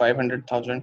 500,000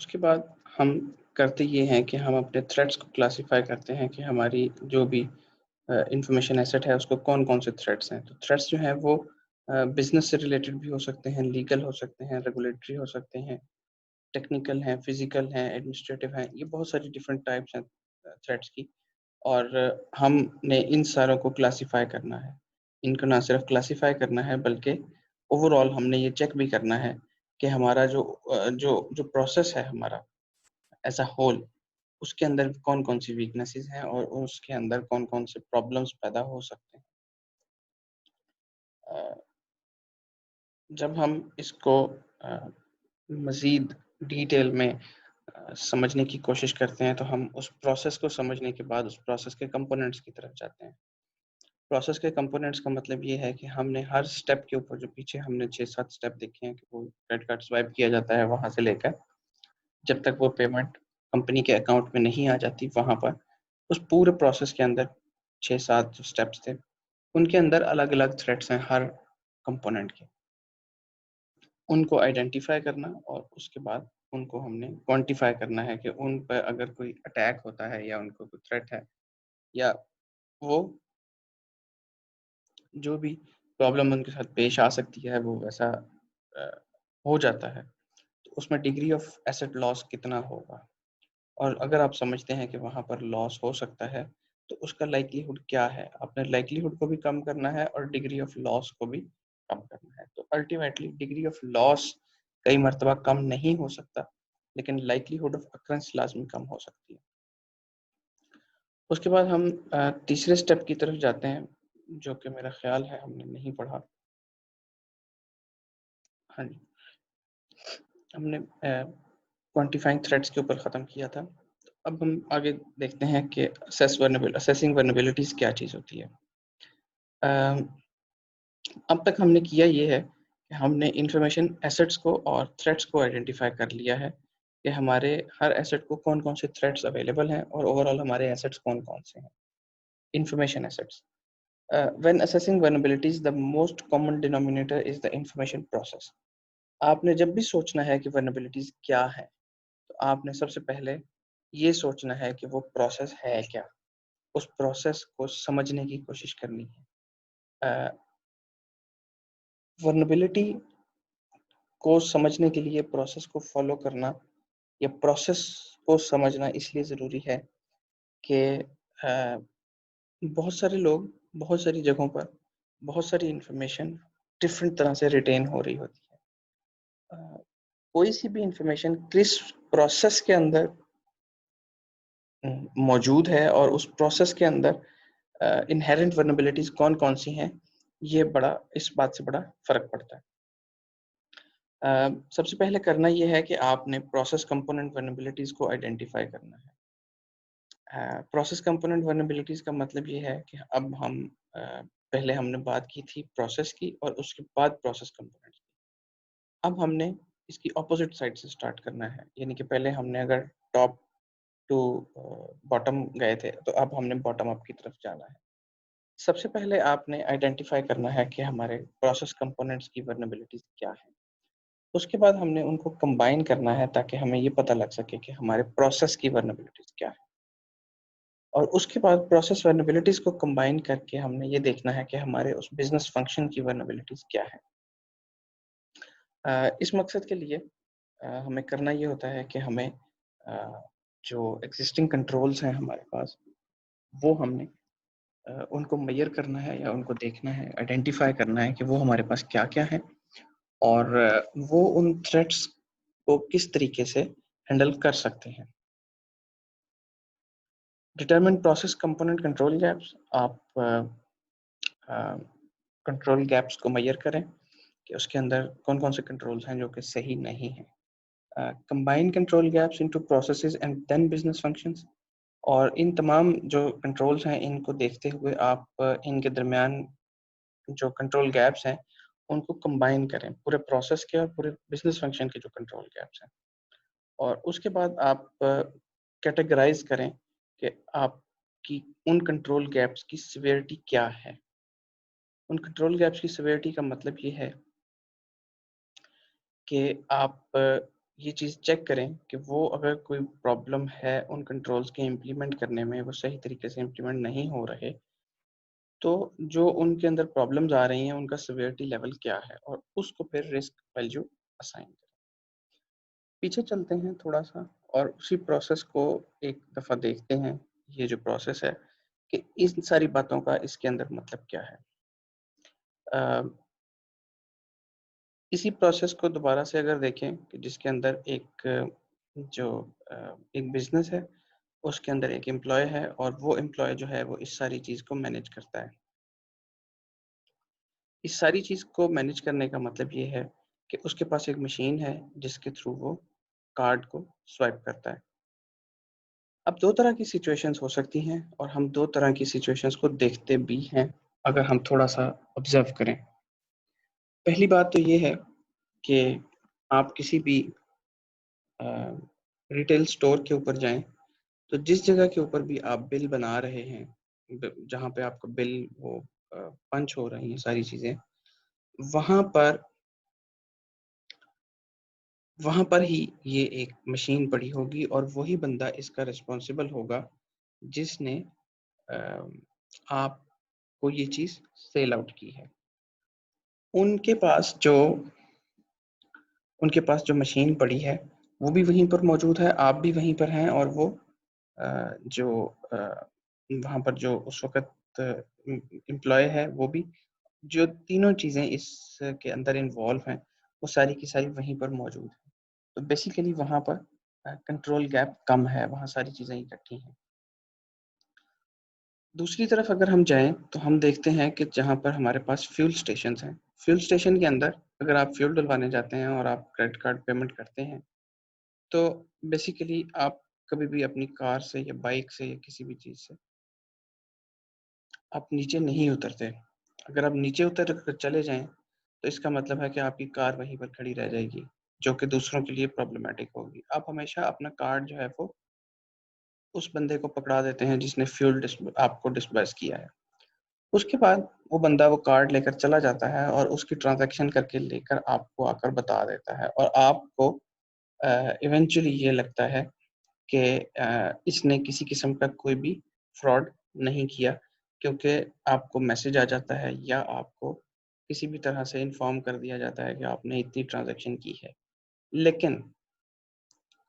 اس کے بعد ہم کرتے یہ ہیں کہ ہم اپنے تھریٹس کو کلاسیفائی کرتے ہیں کہ ہماری جو بھی انفارمیشن ایسٹ ہے اس کو کون کون سے تھریٹس ہیں. تو تھریٹس جو ہیں وہ بزنس سے ریلیٹڈ بھی ہو سکتے ہیں, لیگل ہو سکتے ہیں, ریگولیٹری ہو سکتے ہیں, ٹیکنیکل ہیں, فزیکل ہیں, ایڈمنسٹریٹو ہیں. یہ بہت ساری ڈفرینٹ ٹائپس ہیں تھریٹس کی, اور ہم نے ان ساروں کو کلاسیفائی کرنا ہے. ان کو نہ صرف کلاسیفائی کرنا ہے بلکہ اوور آل ہم نے یہ چیک بھی کرنا ہے کہ ہمارا جو جو جو پروسیس ہے ہمارا ایز اے ہول, اس کے اندر کون کون سی ویکنیسز ہیں اور اس کے اندر کون کون سے پرابلمس پیدا ہو سکتے ہیں. جب ہم اس کو مزید ڈیٹیل میں سمجھنے کی کوشش کرتے ہیں تو ہم اس پروسیس کو سمجھنے کے بعد اس پروسیس کے کمپوننٹس کی طرف جاتے ہیں. پروسیس کے کمپوننٹس کا مطلب یہ ہے کہ ہم نے ہر سٹیپ کے اوپر, جو پیچھے ہم نے 6-7 سٹیپ دیکھے ہیں کہ وہ کریڈٹ کارڈ سوائپ کیا جاتا ہے وہاں سے لے کر جب تک وہ پیمنٹ کمپنی کے اکاؤنٹ میں نہیں آ جاتی, وہاں پر اس پورے پروسیس کے اندر 6-7 جو سٹیپس تھے ان کے اندر الگ الگ تھریڈس ہیں ہر کمپوننٹ کے. ان کو آئیڈینٹیفائی کرنا اور اس کے بعد ان کو ہم نے کوانٹیفائی کرنا ہے کہ ان پر اگر کوئی اٹیک ہوتا ہے یا ان کو کوئی تھریٹ ہے یا وہ جو بھی پرابلم ان کے ساتھ پیش آ سکتی ہے وہ ویسا ہو جاتا ہے, تو اس میں ڈگری آف ایسٹ لاس کتنا ہوگا, اور اگر آپ سمجھتے ہیں کہ وہاں پر لاس ہو سکتا ہے تو اس کا لائکلی ہوڈ کیا ہے. آپ نے لائکلی ہوڈ کو بھی کم کرنا ہے اور ڈگری آف لاس کو بھی کم کرنا ہے. تو الٹیمیٹلی ڈگری آف لاس کئی مرتبہ کم نہیں ہو سکتا لیکن لائکلی ہوڈ آف اکرنس لازمی کم ہو سکتی ہے. اس کے بعد ہم تیسرے سٹیپ کی طرف جاتے ہیں جو کہ میرا خیال ہے ہم نے نہیں پڑھا. ہاں جی, ہم نے کوانٹیفائنگ تھریٹس کے اوپر ختم کیا تھا. اب ہم آگے دیکھتے ہیں کہ اسیسنگ ورنیبلٹیز کیا چیز ہوتی ہے. اب تک ہم نے کیا یہ ہے کہ ہم نے انفارمیشن ایسٹس کو اور تھریٹس کو آئیڈینٹیفائی کر لیا ہے کہ ہمارے ہر ایسٹ کو کون کون سے تھریٹس اویلیبل ہیں اور اوور آل ہمارے ایسٹس کون کون سے ہیں. Information assets. When assessing vulnerabilities, the most common denominator is the information process. آپ نے جب بھی سوچنا ہے کہ vulnerabilities کیا ہے تو آپ نے سب سے پہلے یہ سوچنا ہے کہ وہ پروسیس ہے کیا, اس پروسیس کو سمجھنے کی کوشش کرنی ہے. vulnerability کو سمجھنے کے لیے پروسیس کو فالو کرنا یا پروسیس کو سمجھنا اس لیے ضروری ہے کہ بہت سارے لوگ بہت ساری جگہوں پر بہت ساری انفارمیشن ڈفرینٹ طرح سے ریٹین ہو رہی ہوتی ہے. کوئی سی بھی انفارمیشن کس پروسیس کے اندر موجود ہے اور اس پروسیس کے اندر انہیرنٹ ورنیبلٹیز کون کون سی ہیں, یہ بڑا اس بات سے بڑا فرق پڑتا ہے. سب سے پہلے کرنا یہ ہے کہ آپ نے پروسیس کمپوننٹ ورنیبلٹیز کو آئیڈینٹیفائی کرنا ہے. پروسیس کمپوننٹ ورنیبلٹیز کا مطلب یہ ہے کہ اب ہم پہلے ہم نے بات کی تھی پروسیس کی اور اس کے بعد پروسیس کمپوننٹ کی. اب ہم نے اس کی اپوزٹ سائڈ سے سٹارٹ کرنا ہے, یعنی کہ پہلے ہم نے اگر ٹاپ ٹو باٹم گئے تھے تو اب ہم نے باٹم اپ کی طرف جانا ہے. سب سے پہلے آپ نے آئیڈینٹیفائی کرنا ہے کہ ہمارے پروسیس کمپوننٹس کی ورنیبلٹیز کیا ہے. اس کے بعد ہم نے ان کو کمبائن کرنا ہے تاکہ ہمیں یہ پتہ لگ سکے کہ ہمارے پروسیس کی ورنیبلٹیز کیا ہے, اور اس کے بعد پروسیس ورنیبلٹیز کو کمبائن کر کے ہم نے یہ دیکھنا ہے کہ ہمارے اس بزنس فنکشن کی ورنیبلٹیز کیا ہے. اس مقصد کے لیے ہمیں کرنا یہ ہوتا ہے کہ ہمیں جو ایگزسٹنگ کنٹرولز ہیں ہمارے پاس وہ ہم نے ان کو میئر کرنا ہے یا ان کو دیکھنا ہے, آئیڈینٹیفائی کرنا ہے کہ وہ ہمارے پاس کیا کیا ہے اور وہ ان تھریٹس کو کس طریقے سے ہینڈل کر سکتے ہیں. Determine process component control gaps. آپ کنٹرول گیپس کو میئر کریں کہ اس کے اندر کون کون سے کنٹرولز ہیں جو کہ صحیح نہیں ہیں. Combine control gaps into processes and then business functions. اور ان تمام جو کنٹرولز ہیں ان کو دیکھتے ہوئے آپ ان کے درمیان جو کنٹرول گیپس ہیں ان کو کمبائن کریں, پورے پروسیس کے اور پورے بزنس فنکشن کے جو کنٹرول گیپس ہیں, اور اس کے بعد آپ کیٹیگرائز کریں کہ آپ کی ان کنٹرول گیپس کی سیویرٹی کیا ہے. ان کنٹرول گیپس کی سیویرٹی کا مطلب یہ ہے کہ آپ یہ چیز چیک کریں کہ وہ اگر کوئی پرابلم ہے ان کنٹرولز کے امپلیمنٹ کرنے میں، وہ صحیح طریقے سے امپلیمنٹ نہیں ہو رہے، تو جو ان کے اندر پرابلمز آ رہی ہیں ان کا سیویرٹی لیول کیا ہے، اور اس کو پھر رسک ویلیو اسائن کریں۔ پیچھے چلتے ہیں تھوڑا سا اور اسی پروسیس کو ایک دفعہ دیکھتے ہیں، یہ جو پروسیس ہے کہ ان ساری باتوں کا اس کے اندر مطلب کیا ہے۔ اسی پروسیس کو دوبارہ سے اگر دیکھیں کہ جس کے اندر ایک جو ایک بزنس ہے، اس کے اندر ایک امپلائی ہے، اور وہ امپلائی جو ہے وہ اس ساری چیز کو مینیج کرتا ہے۔ اس ساری چیز کو مینیج کرنے کا مطلب یہ ہے کہ اس کے پاس ایک مشین ہے جس کے تھرو وہ کارڈ کو سوائپ کرتا ہے۔ اب دو طرح کی سچویشنز ہو سکتی ہیں، اور ہم دو طرح کی سچویشنز کو دیکھتے بھی ہیں اگر ہم تھوڑا سا آبزرو کریں۔ پہلی بات تو یہ ہے کہ آپ کسی بھی ریٹیل سٹور کے اوپر جائیں تو جس جگہ کے اوپر بھی آپ بل بنا رہے ہیں، جہاں پہ آپ کا بل وہ پنچ ہو رہی ہیں ساری چیزیں، وہاں پر ہی یہ ایک مشین پڑی ہوگی، اور وہی بندہ اس کا رسپانسبل ہوگا جس نے آپ کو یہ چیز سیل آؤٹ کی ہے۔ ان کے پاس جو مشین پڑی ہے وہ بھی وہیں پر موجود ہے، آپ بھی وہیں پر ہیں، اور وہ جو وہاں پر جو اس وقت امپلائی ہے وہ بھی، جو تینوں چیزیں اس کے اندر انوالو ہیں وہ ساری کی ساری وہیں پر موجود ہیں۔ تو بیسیکلی وہاں پر کنٹرول گیپ کم ہے، وہاں ساری چیزیں اکٹھی ہیں۔ دوسری طرف اگر ہم جائیں تو ہم دیکھتے ہیں کہ جہاں پر ہمارے پاس فیول سٹیشنز ہیں، فیول سٹیشن کے اندر اگر آپ فیول ڈلوانے جاتے ہیں اور آپ کریڈٹ کارڈ پیمنٹ کرتے ہیں، تو بیسیکلی آپ کبھی بھی اپنی کار سے یا بائک سے یا کسی بھی چیز سے آپ نیچے نہیں اترتے۔ اگر آپ نیچے اتر کر چلے جائیں تو اس کا مطلب ہے کہ آپ کی کار وہیں پر کھڑی رہ جائے گی، جو کہ دوسروں کے لیے پرابلمٹک ہوگی۔ آپ ہمیشہ اپنا کارڈ جو ہے وہ اس بندے کو پکڑا دیتے ہیں جس نے فیول آپ کو ڈسبرس کیا ہے۔ اس کے بعد وہ بندہ وہ کارڈ لے کر چلا جاتا ہے اور اس کی ٹرانزیکشن کر کے لے کر آپ کو آ کر بتا دیتا ہے، اور آپ کو ایونچولی یہ لگتا ہے کہ اس نے کسی قسم کا کوئی بھی فراڈ نہیں کیا، کیونکہ آپ کو میسج آ جاتا ہے یا آپ کو کسی بھی طرح سے انفارم کر دیا جاتا ہے کہ آپ نے اتنی ٹرانزیکشن کی ہے۔ لیکن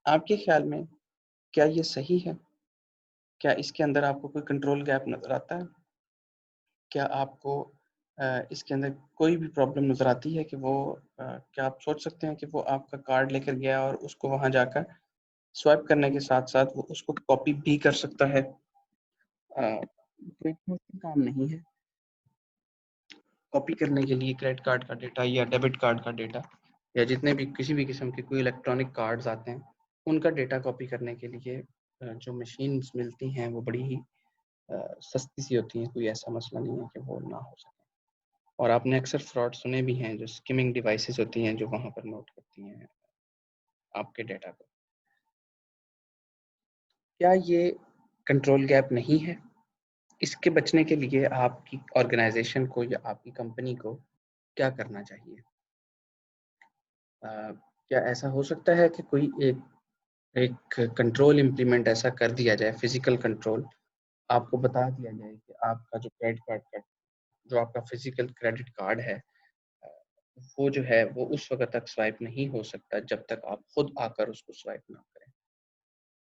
آپ کے خیال میں کیا یہ صحیح ہے؟ کیا اس کے اندر آپ کو کوئی کنٹرول گیپ نظر آتا ہے؟ کیا آپ کو اس کے اندر کوئی بھی پرابلم نظر آتی ہے کہ وہ کیا آپ سوچ سکتے ہیں کہ وہ آپ کا کارڈ لے کر گیا اور اس کو وہاں جا کر سوائپ کرنے کے ساتھ ساتھ وہ اس کو کاپی بھی کر سکتا ہے؟ کوئی مشکل کام نہیں ہے کاپی کرنے کے لیے کریڈٹ کارڈ کا ڈیٹا یا ڈیبٹ کارڈ کا ڈیٹا، یا جتنے بھی کسی بھی قسم کے کوئی الیکٹرانک کارڈز آتے ہیں ان کا ڈیٹا کاپی کرنے کے لیے جو مشینز ملتی ہیں وہ بڑی ہی سستی سی ہوتی ہیں، کوئی ایسا مسئلہ نہیں ہے کہ وہ نہ ہو سکے۔ اور آپ نے اکثر فراڈ سنے بھی ہیں، جو اسکیمنگ ڈیوائسز ہوتی ہیں جو وہاں پر نوٹ کرتی ہیں آپ کے ڈیٹا کو۔ کیا یہ کنٹرول گیپ نہیں ہے؟ اس کے بچنے کے لیے آپ کی آرگنائزیشن کو یا آپ کی کمپنی کو کیا کرنا چاہیے؟ کیا ایسا ہو سکتا ہے کہ کوئی ایک کنٹرول امپلیمنٹ ایسا کر دیا جائے، فزیکل کنٹرول، آپ کو بتا دیا جائے کہ آپ کا جو کریڈٹ کارڈ کا جو آپ کا فزیکل کریڈٹ کارڈ ہے وہ جو ہے وہ اس وقت تک سوائپ نہیں ہو سکتا جب تک آپ خود آ کر اس کو سوائپ نہ کریں؟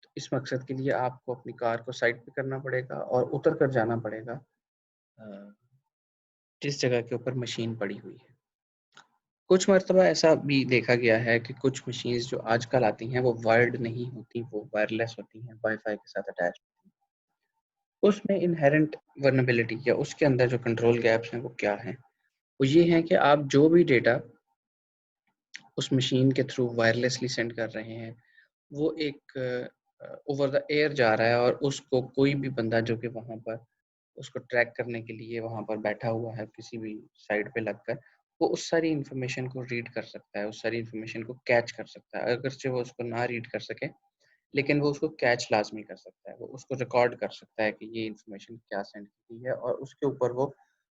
تو اس مقصد کے لیے آپ کو اپنی کار کو سائڈ پہ کرنا پڑے گا اور اتر کر جانا پڑے گا جس جگہ کے اوپر مشین پڑی ہوئی ہے۔ کچھ مرتبہ ایسا بھی دیکھا گیا ہے کہ کچھ مشینز جو آج کل آتی ہیں وہ وائرڈ نہیں ہوتی، وہ وائرلیس ہوتی ہیں، وائی فائی کے ساتھ اٹیچ۔ اس میں انہیرنٹ ورنیبلٹی یا اس کے اندر جو کنٹرول گیپس ہیں وہ کیا ہیں؟ وہ یہ ہیں کہ آپ جو بھی ڈیٹا اس مشین کے تھرو وائرلیسلی سینڈ کر رہے ہیں وہ ایک اوور دا ایئر جا رہا ہے، اور اس کو کوئی بھی بندہ جو کہ وہاں پر اس کو ٹریک کرنے کے لیے وہاں پر بیٹھا ہوا ہے کسی بھی سائٹ پہ لگ کر، وہ اس ساری انفارمیشن کو ریڈ کر سکتا ہے، اس ساری انفارمیشن کو کیچ کر سکتا ہے۔ اگرچہ وہ اس کو نہ ریڈ کر سکے لیکن وہ اس کو کیچ لازمی کر سکتا ہے، وہ اس کو ریکارڈ کر سکتا ہے کہ یہ انفارمیشن کیا سینڈ کی ہے، اور اس کے اوپر وہ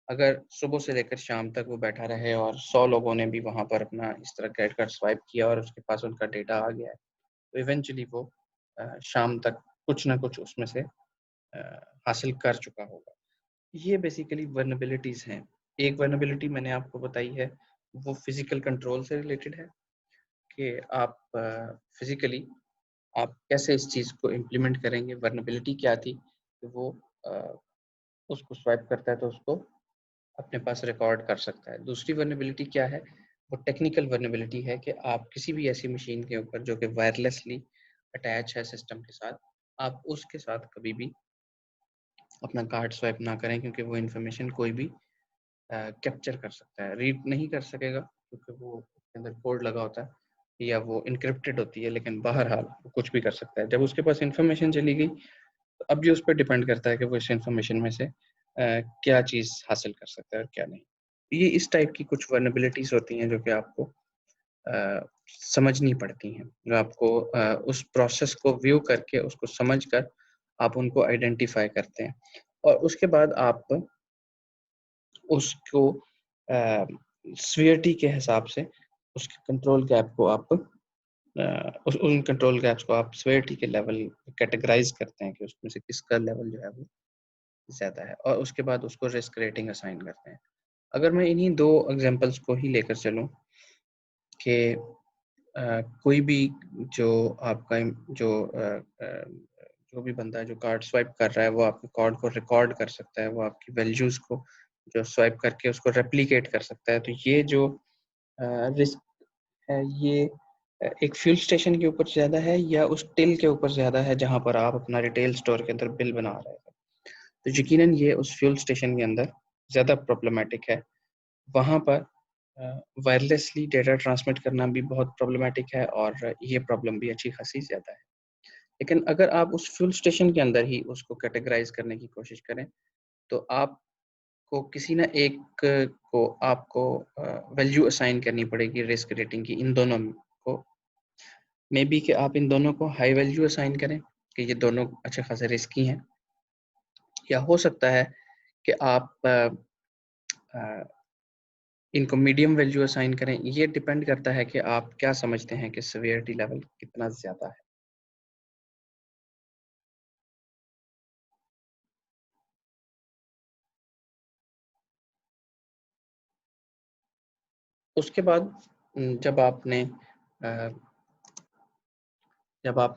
اگر صبح سے لے کر شام تک وہ بیٹھا رہے اور 100 لوگوں نے بھی وہاں پر اپنا اس طرح کریڈٹ کارڈ سوائپ کیا اور اس کے پاس ان کا ڈیٹا آ گیا ہے تو ایونچولی وہ شام تک کچھ نہ کچھ اس میں سے حاصل کر چکا ہوگا. یہ بیسیکلی ورنیبلٹیز ہیں. ایک ورنیبلٹی میں نے آپ کو بتائی ہے وہ فزیکل کنٹرول سے ریلیٹڈ ہے کہ آپ فزیکلی آپ کیسے اس چیز کو امپلیمنٹ کریں گے. ورنیبلٹی کیا تھی کہ وہ اس کو سوائپ کرتا ہے تو اس کو اپنے پاس ریکارڈ کر سکتا ہے. دوسری ورنیبلٹی کیا ہے وہ ٹیکنیکل ورنیبلٹی ہے کہ آپ کسی بھی ایسی مشین کے اوپر جو کہ وائرلیسلی اٹیچ ہے سسٹم کے ساتھ آپ اس کے ساتھ کبھی بھی اپنا کارڈ سوائپ نہ کریں کیونکہ وہ انفارمیشن کوئی بھی کیپچر کر سکتا ہے. ریڈ نہیں کر سکے گا کیونکہ وہ اس کے اندر کوڈ لگا ہوتا ہے یا وہ انکرپٹڈ ہوتی ہے لیکن بہرحال وہ کچھ بھی کر سکتا ہے. جب اس کے پاس انفارمیشن چلی گئی تو اب یہ اس پہ ڈیپینڈ کرتا ہے کہ وہ اس انفارمیشن میں سے کیا چیز حاصل کر سکتا ہے اور کیا نہیں. یہ اس ٹائپ کی کچھ ورنیبلٹیز ہوتی ہیں جو کہ آپ کو سمجھنی پڑتی ہیں, جو آپ کو اس پروسیس کو ویو کر کے اس کو سمجھ کر آپ ان کو آئیڈینٹیفائی کرتے ہیں اور اس کے بعد آپ اس کو سویئرٹی کے حساب سے اس کے کنٹرول گیپ کو آپ ان کنٹرول گیپس کو آپ سویئرٹی کے لیول کیٹیگرائز کرتے ہیں کہ اس میں سے کس کا لیول جو ہے وہ زیادہ ہے اور اس کے بعد اس کو رسک ریٹنگ اسائن کرتے ہیں. اگر میں انہی دو ایگزامپلس کو ہی لے کر چلوں کہ کوئی بھی جو آپ کا جو بھی بندہ جو کارڈ سوائپ کر رہا ہے وہ آپ کے کارڈ کو ریکارڈ کر سکتا ہے, وہ آپ کی ویلیوز کو جو سوائپ کر کے اس کو ریپلیکیٹ کر سکتا ہے. تو یہ جو رسک ہے یہ ایک فیول اسٹیشن کے اوپر زیادہ ہے یا اس ٹل کے اوپر زیادہ ہے جہاں پر آپ اپنا ریٹیل اسٹور کے اندر بل بنا رہے ہیں. تو یقیناً یہ اس فیول اسٹیشن کے اندر زیادہ پرابلمٹک ہے. وہاں پر وائرلیسلی ڈیٹا ٹرانسمٹ کرنا بھی بہت پرابلمٹک ہے اور یہ پرابلم بھی اچھی خاصی زیادہ ہے. لیکن اگر آپ اس فیول اسٹیشن کے اندر ہی اس کو کیٹیگرائز کرنے کی کوشش کریں تو آپ کو کسی نہ ایک کو آپ کو ویلیو اسائن کرنی پڑے گی رسک ریٹنگ کی. ان دونوں کو مے بی کہ آپ ان دونوں کو ہائی ویلیو اسائن کریں کہ یہ دونوں اچھے خاصے رسکی ہیں, یا ہو سکتا ہے کہ آپ ان کو میڈیم ویلیو اسائن کریں. یہ ڈیپینڈ کرتا ہے کہ آپ کیا سمجھتے ہیں کہ سیویئرٹی لیول کتنا زیادہ ہے. اس کے بعد جب آپ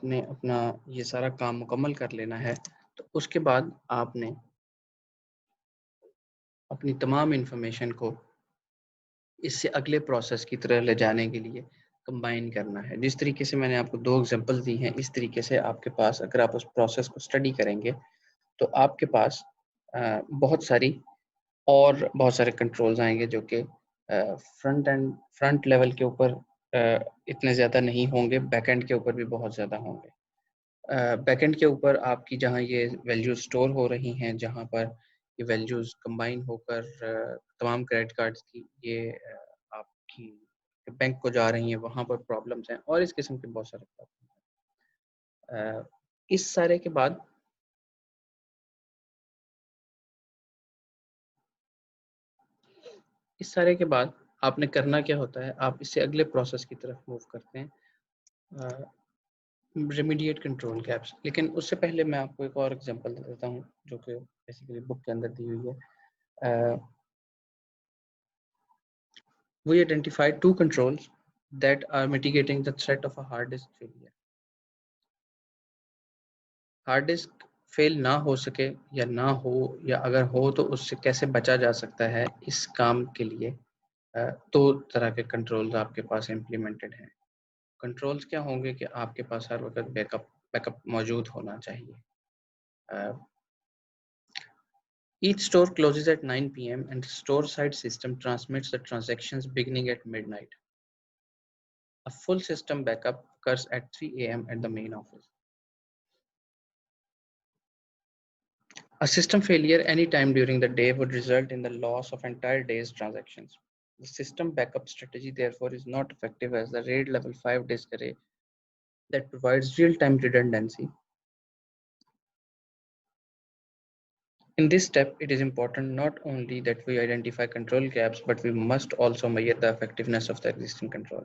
نے اپنا یہ سارا کام مکمل کر لینا ہے تو اس کے بعد آپ نے اپنی تمام انفارمیشن کو اس سے اگلے پروسیس کی طرح لے جانے کے لیے کمبائن کرنا ہے. جس طریقے سے میں نے آپ کو دو ایگزامپل دی ہیں اس طریقے سے آپ کے پاس اگر آپ اس پروسیس کو اسٹڈی کریں گے تو آپ کے پاس بہت سارے کنٹرولز آئیں گے جو کہ فرنٹ لیول کے اوپر اتنے زیادہ نہیں ہوں گے, بیک اینڈ کے اوپر بھی بہت زیادہ ہوں گے. بیک اینڈ کے اوپر آپ کی جہاں یہ ویلیوز سٹور ہو رہی ہیں, جہاں پر یہ ویلیوز کمبائن ہو کر تمام کریڈٹ کارڈز کی یہ آپ کی بینک کو جا رہی ہیں, وہاں پر پرابلمس ہیں اور اس قسم کے بہت سارے پرابلم ہیں. اس سارے کے بعد آپ نے کرنا کیا ہوتا ہے, آپ اس سے اگلے پروسیس کی طرف موو کرتے ہیں, ریمیڈیٹ کنٹرول گیپس. لیکن اس سے پہلے میں آپ کو ایک اور ایگزامپل دے دیتا ہوں جو کہ بیسیکلی بک کے اندر دی ہوئی ہے. We identified two controls that are mitigating the threat of a hard disk failure. Hard disk fail نہ ہو سکے یا نہ ہو, یا اگر ہو تو اس سے کیسے بچا جا سکتا ہے. اس کام کے لیے دو طرح کے کنٹرولز آپ کے پاس امپلیمنٹڈ ہیں. کنٹرولز کیا ہوں گے کہ آپ کے پاس ہر وقت بیک اپ موجود ہونا چاہیے. Each store closes at 9 p.m. and the store side system transmits the transactions beginning at midnight. A full system backup occurs at 3 a.m. at the main office. A system failure any time during the day would result in the loss of entire day's transactions. The system backup strategy therefore is not effective as the RAID level 5 disk array that provides real-time redundancy In this step, it is important not only that we identify control gaps, but we must also measure the effectiveness of the existing control.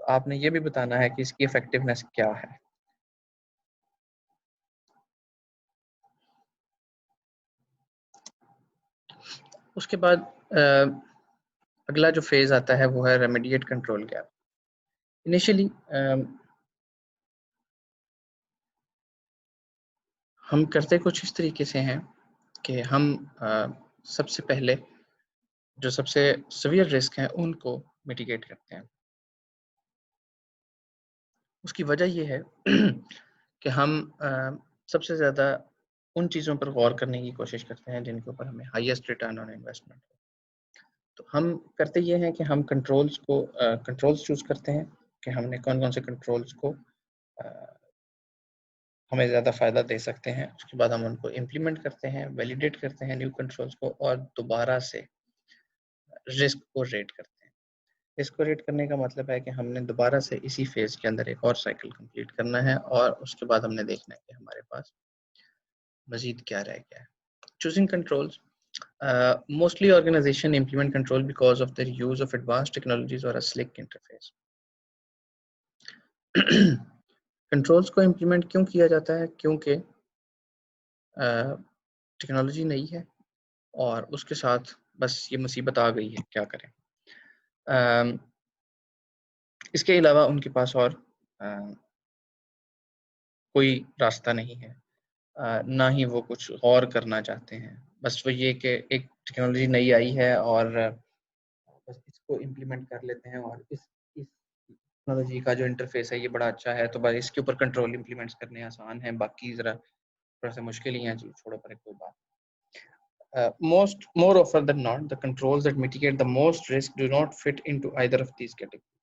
آپ نے یہ بھی بتانا ہے کہ اس کی effectiveness کیا ہے. اس کے بعد اگلا جو فیز آتا ہے وہ ہے ریمیڈیٹ کنٹرول گیپ. انیشلی ہم کرتے کچھ اس طریقے سے ہیں کہ ہم سب سے پہلے جو سب سے سیویئر رسک ہیں ان کو میٹیگیٹ کرتے ہیں. اس کی وجہ یہ ہے کہ ہم سب سے زیادہ ان چیزوں پر غور کرنے کی کوشش کرتے ہیں جن کے اوپر ہمیں ہائیسٹ ریٹرن آن انویسٹمنٹ ہو. تو ہم کرتے یہ ہیں کہ ہم کنٹرولز چوز کرتے ہیں کہ ہم نے کون کون سے کنٹرولز کو ہمیں زیادہ فائدہ دے سکتے ہیں. اس کے بعد ہم ان کو امپلیمنٹ کرتے ہیں، ویلیڈیٹ کرتے ہیں نیو کنٹرولز کو، اور دوبارہ سے رسک کو ریٹ کرتے ہیں. اس کو ریٹ کرنے کا مطلب ہے کہ ہم نے دوبارہ سے اسی فیز کے اندر ایک اور سائیکل کمپلیٹ کرنا ہے، اور اس کے بعد ہم نے دیکھنا ہے کہ ہمارے پاس مزید کیا رہ گیا ہے. Choosing controls. Mostly organization implement control because of their use of advanced technologies or a slick interface. Controls کو امپلیمنٹ کیوں کیا جاتا ہے؟ کیونکہ ٹیکنالوجی نئی ہے اور اس کے ساتھ بس یہ مصیبت آ گئی ہے، کیا کریں. اس کے علاوہ ان کے پاس اور کوئی راستہ نہیں ہے، نہ ہی وہ کچھ غور کرنا چاہتے ہیں. بس وہ یہ کہ ایک ٹیکنالوجی نئی آئی ہے اور بس اس کو امپلیمنٹ کر لیتے ہیں، اور اس ٹیکنالوجی کا جو انٹرفیس ہے یہ بڑا اچھا ہے تو بس اس کے اوپر کنٹرول امپلیمنٹ کرنے آسان ہیں، باقی ذرا تھوڑا سا مشکل ہی ہیں، چھوڑو پر کوئی بات. More often than not, the controls that mitigate the most risk do not fit into either of these categories.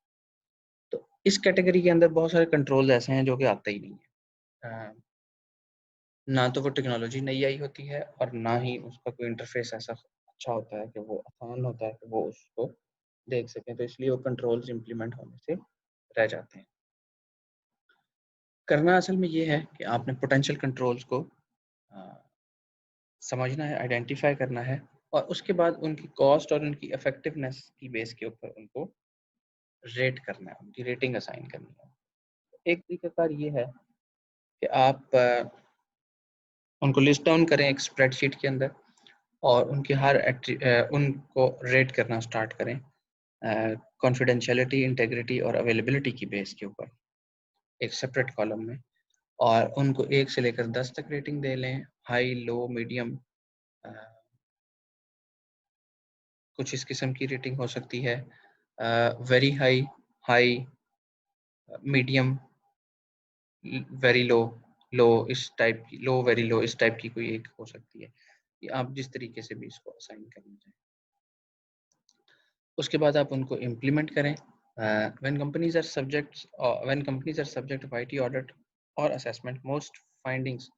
تو اس کیٹیگری کے اندر بہت سارے کنٹرول ایسے ہیں جو کہ آتے ہی نہیں ہیں. نہ تو وہ ٹیکنالوجی نئی آئی ہوتی ہے اور نہ ہی اس کا کوئی انٹرفیس ایسا اچھا ہوتا ہے کہ وہ آسان ہوتا ہے کہ وہ اس کو دیکھ سکیں. تو اس لیے وہ کنٹرولز امپلیمنٹ ہونے سے رہ جاتے ہیں. کرنا اصل میں یہ ہے کہ آپ نے پوٹینشیل کنٹرولز کو سمجھنا ہے، آئیڈینٹیفائی کرنا ہے، اور اس کے بعد ان کی کاسٹ اور ان کی افیکٹونیس کی بیس کے اوپر ان کو ریٹ کرنا ہے، ان کی ریٹنگ اسائن کرنی ہے. ایک طریقہ کار یہ ہے کہ آپ ان کو لسٹ ڈاؤن کریں ایک اسپریڈ شیٹ کے اندر، اور ان کی ان کو ریٹ کرنا سٹارٹ کریں کانفیڈینشیلٹی، انٹیگریٹی اور اویلیبلٹی کی بیس کے اوپر ایک سپریٹ کالم میں، اور ان کو 1 سے لے کر 10 تک ریٹنگ دے لیں. ہائی، لو، میڈیم، کچھ اس قسم کی ریٹنگ ہو سکتی ہے. Very high, high, medium, very low, low, اس ٹائپ کی، لو ویری لو، اس ٹائپ کی کوئی ایک ہو سکتی ہے. یہ آپ جس طریقے سے بھی اس کو اسائن کرنا چاہیں. اس کے بعد آپ ان کو امپلیمنٹ کریں. when companies are subject of IT audit or assessment, most findings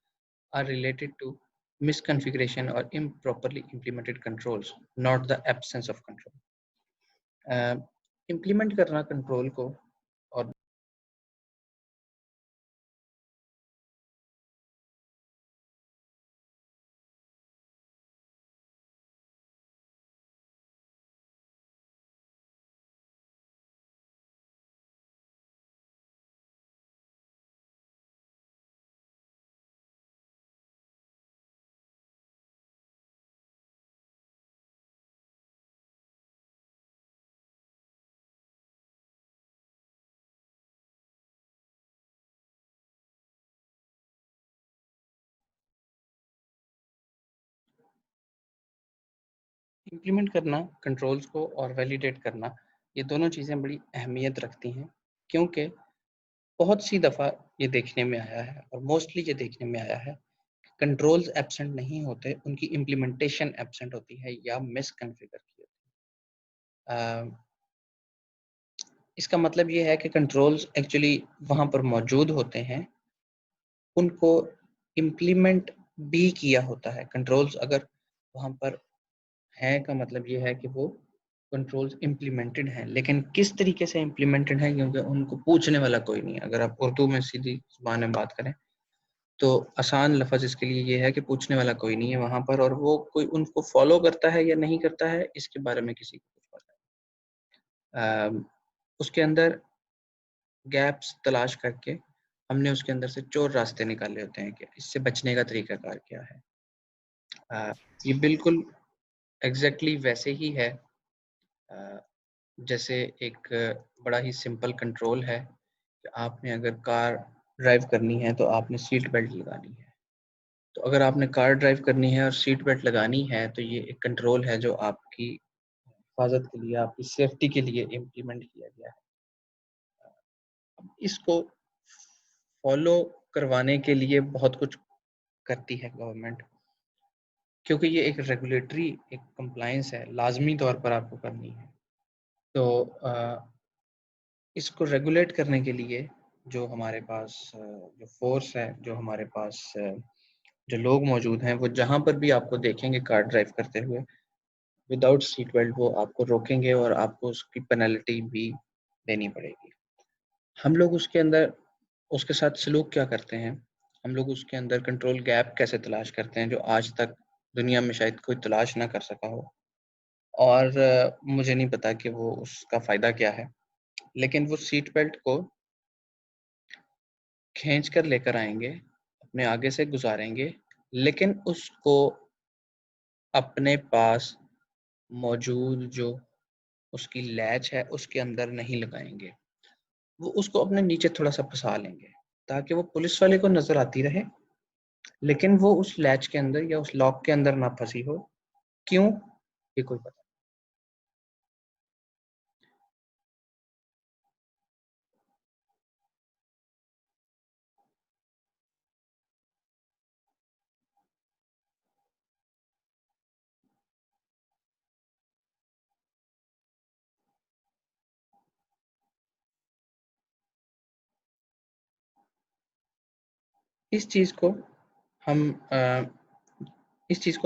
are related to misconfiguration or improperly implemented controls, not the absence of control. Implement کرنا کنٹرول کو اور امپلیمنٹ کرنا کنٹرولز کو اور ویلیڈیٹ کرنا، یہ دونوں چیزیں بڑی اہمیت رکھتی ہیں، کیونکہ بہت سی دفعہ یہ دیکھنے میں آیا ہے، اور موسٹلی یہ دیکھنے میں آیا ہے کہ کنٹرولز ایبسنٹ نہیں ہوتے، ان کی امپلیمنٹیشن ایبسنٹ ہوتی ہے یا مس کنفیگر کی ہوتی ہے. اس کا مطلب یہ ہے کہ کنٹرولز ایکچولی وہاں پر موجود ہوتے ہیں، ان کو امپلیمنٹ بھی کیا ہوتا ہے. کنٹرولز اگر وہاں پر ہیں کا مطلب یہ ہے کہ وہ کنٹرولز امپلیمنٹڈ ہیں، لیکن کس طریقے سے امپلیمنٹڈ ہیں کیونکہ ان کو پوچھنے والا کوئی نہیں ہے. اگر آپ اردو میں سیدھی زبان میں بات کریں تو آسان لفظ اس کے لیے یہ ہے کہ پوچھنے والا کوئی نہیں ہے وہاں پر، اور وہ کوئی ان کو فالو کرتا ہے یا نہیں کرتا ہے اس کے بارے میں کسی کو کچھ پتا ہے. اس کے اندر گیپس تلاش کر کے ہم نے اس کے اندر سے چور راستے نکالے ہوتے ہیں کہ اس سے بچنے کا طریقہ کار کیا ہے. یہ بالکل ایگزیکٹلی ویسے ہی ہے جیسے ایک بڑا ہی سمپل کنٹرول ہے کہ آپ نے اگر کار ڈرائیو کرنی ہے تو آپ نے سیٹ بیلٹ لگانی ہے. تو اگر آپ نے کار ڈرائیو کرنی ہے اور سیٹ بیلٹ لگانی ہے تو یہ ایک کنٹرول ہے جو آپ کی حفاظت کے لیے، آپ کی سیفٹی کے لیے امپلیمنٹ کیا گیا ہے. اس کو فالو کروانے کے لیے بہت کچھ کرتی ہے گورنمنٹ، کیونکہ یہ ایک ریگولیٹری ایک کمپلائنس ہے، لازمی طور پر آپ کو کرنی ہے. تو اس کو ریگولیٹ کرنے کے لیے جو ہمارے پاس جو فورس ہے، جو ہمارے پاس جو لوگ موجود ہیں، وہ جہاں پر بھی آپ کو دیکھیں گے کار ڈرائیو کرتے ہوئے وداؤٹ سیٹ بیلٹ، وہ آپ کو روکیں گے اور آپ کو اس کی پینلٹی بھی دینی پڑے گی. ہم لوگ اس کے اندر اس کے ساتھ سلوک کیا کرتے ہیں، ہم لوگ اس کے اندر کنٹرول گیپ کیسے تلاش کرتے ہیں جو آج تک دنیا میں شاید کوئی تلاش نہ کر سکا ہو. اور مجھے نہیں پتا کہ وہ اس کا فائدہ کیا ہے، لیکن وہ سیٹ بیلٹ کو کھینچ کر لے کر آئیں گے، اپنے آگے سے گزاریں گے، لیکن اس کو اپنے پاس موجود جو اس کی لیچ ہے اس کے اندر نہیں لگائیں گے. وہ اس کو اپنے نیچے تھوڑا سا پھنسا لیں گے تاکہ وہ پولیس والے کو نظر آتی رہے، لیکن وہ اس لیچ کے اندر یا اس لاک کے اندر نہ پھنسی ہو. کیوں؟ یہ کوئی پتہ. اس چیز کو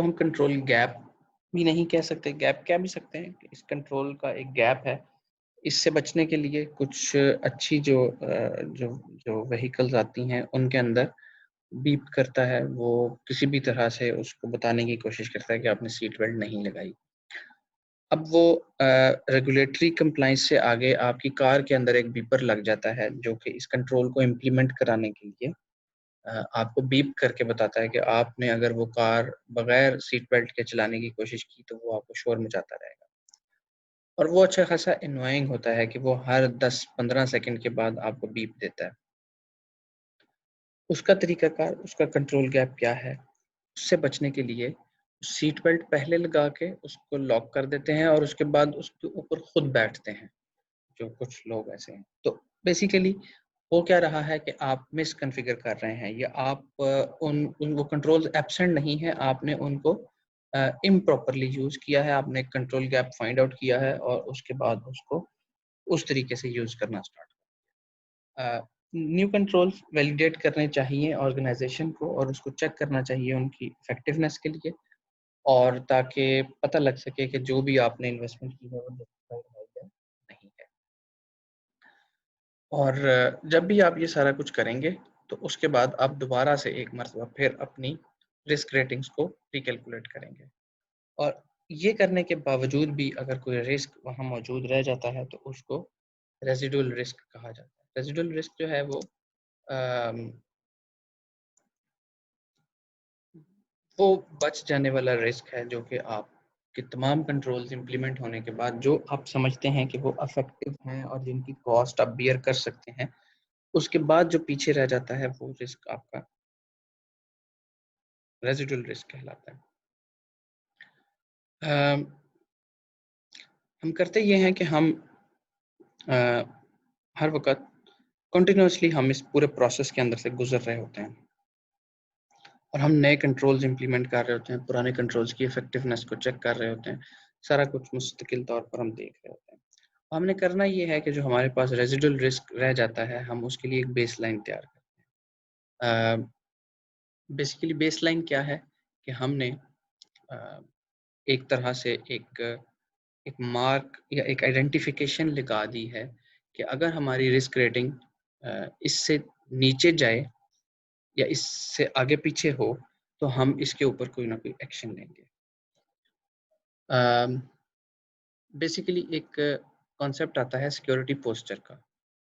ہم کنٹرول گیپ بھی نہیں کہہ سکتے، گیپ کہہ بھی سکتے ہیں کہ اس کنٹرول کا ایک گیپ ہے. اس سے بچنے کے لیے کچھ اچھی جو وہیکلز آتی ہیں ان کے اندر بیپ کرتا ہے، وہ کسی بھی طرح سے اس کو بتانے کی کوشش کرتا ہے کہ آپ نے سیٹ بیلٹ نہیں لگائی. اب وہ ریگولیٹری کمپلائنس سے آگے آپ کی کار کے اندر ایک بیپر لگ جاتا ہے جو کہ اس کنٹرول کو امپلیمنٹ کرانے کے لیے آپ کو بیپ کر کے بتاتا ہے کہ آپ نے اگر وہ کار بغیر سیٹ بیلٹ کے چلانے کی کوشش کی تو وہ آپ کو شور مچاتا رہے گا. اور وہ اچھا خاصا انوائنگ ہوتا ہے کہ وہ ہر 10-15 سیکنڈ کے بعد آپ کو بیپ دیتا ہے. اس کا طریقہ کار، اس کا کنٹرول گیپ کیا ہے؟ اس سے بچنے کے لیے سیٹ بیلٹ پہلے لگا کے اس کو لاک کر دیتے ہیں اور اس کے بعد اس کے اوپر خود بیٹھتے ہیں، جو کچھ لوگ ایسے ہیں. تو بیسیکلی وہ کیا رہا ہے کہ آپ مس کنفیگر کر رہے ہیں، یا آپ وہ کنٹرول ایبسنٹ نہیں ہے، آپ نے ان کو امپراپرلی یوز کیا ہے، آپ نے کنٹرول گیپ فائنڈ آؤٹ کیا ہے اور اس کے بعد اس کو اس طریقے سے یوز کرنا اسٹارٹ کیا. نیو کنٹرول ویلیڈیٹ کرنے چاہیے آرگنائزیشن کو اور اس کو چیک کرنا چاہیے ان کی افیکٹونیس کے لیے، اور تاکہ پتہ لگ سکے کہ جو بھی آپ نے انویسٹمنٹ کی ہے وہ justified ہے یا نہیں ہے. اور جب بھی آپ یہ سارا کچھ کریں گے تو اس کے بعد آپ دوبارہ سے ایک مرتبہ پھر اپنی رسک ریٹنگز کو ریکیلکولیٹ کریں گے. اور یہ کرنے کے باوجود بھی اگر کوئی رسک وہاں موجود رہ جاتا ہے تو اس کو ریزیڈول رسک کہا جاتا ہے. ریزیڈول رسک جو ہے وہ بچ جانے والا رسک ہے جو کہ آپ کے تمام کنٹرولز امپلیمنٹ ہونے کے بعد جو آپ سمجھتے ہیں کہ وہ افیکٹو ہیں اور جن کی کاسٹ آپ بیئر کر سکتے ہیں، اس کے بعد جو پیچھے رہ جاتا ہے وہ رسک آپ کا ریزیڈول رسک کہلاتا ہے. ہم کرتے یہ ہیں کہ ہم ہر وقت کنٹینیوسلی ہم اس پورے پروسیس کے اندر سے گزر رہے ہوتے ہیں اور ہم نئے کنٹرولز امپلیمنٹ کر رہے ہوتے ہیں، پرانے کنٹرولز کی افیکٹونیس کو چیک کر رہے ہوتے ہیں، سارا کچھ مستقل طور پر ہم دیکھ رہے ہوتے ہیں. ہم نے کرنا یہ ہے کہ جو ہمارے پاس ریزیڈول رسک رہ جاتا ہے ہم اس کے لیے ایک بیس لائن تیار کرتے ہیں. بیسیکلی بیس لائن کیا ہے کہ ہم نے ایک طرح سے ایک مارک یا ایک آئیڈینٹیفیکیشن لگا دی ہے کہ اگر ہماری رسک ریٹنگ اس سے نیچے جائے یا اس سے آگے پیچھے ہو تو ہم اس کے اوپر کوئی نہ کوئی ایکشن لیں گے. بیسیکلی ایک کانسیپٹ آتا ہے سیکیورٹی پوسچر کا.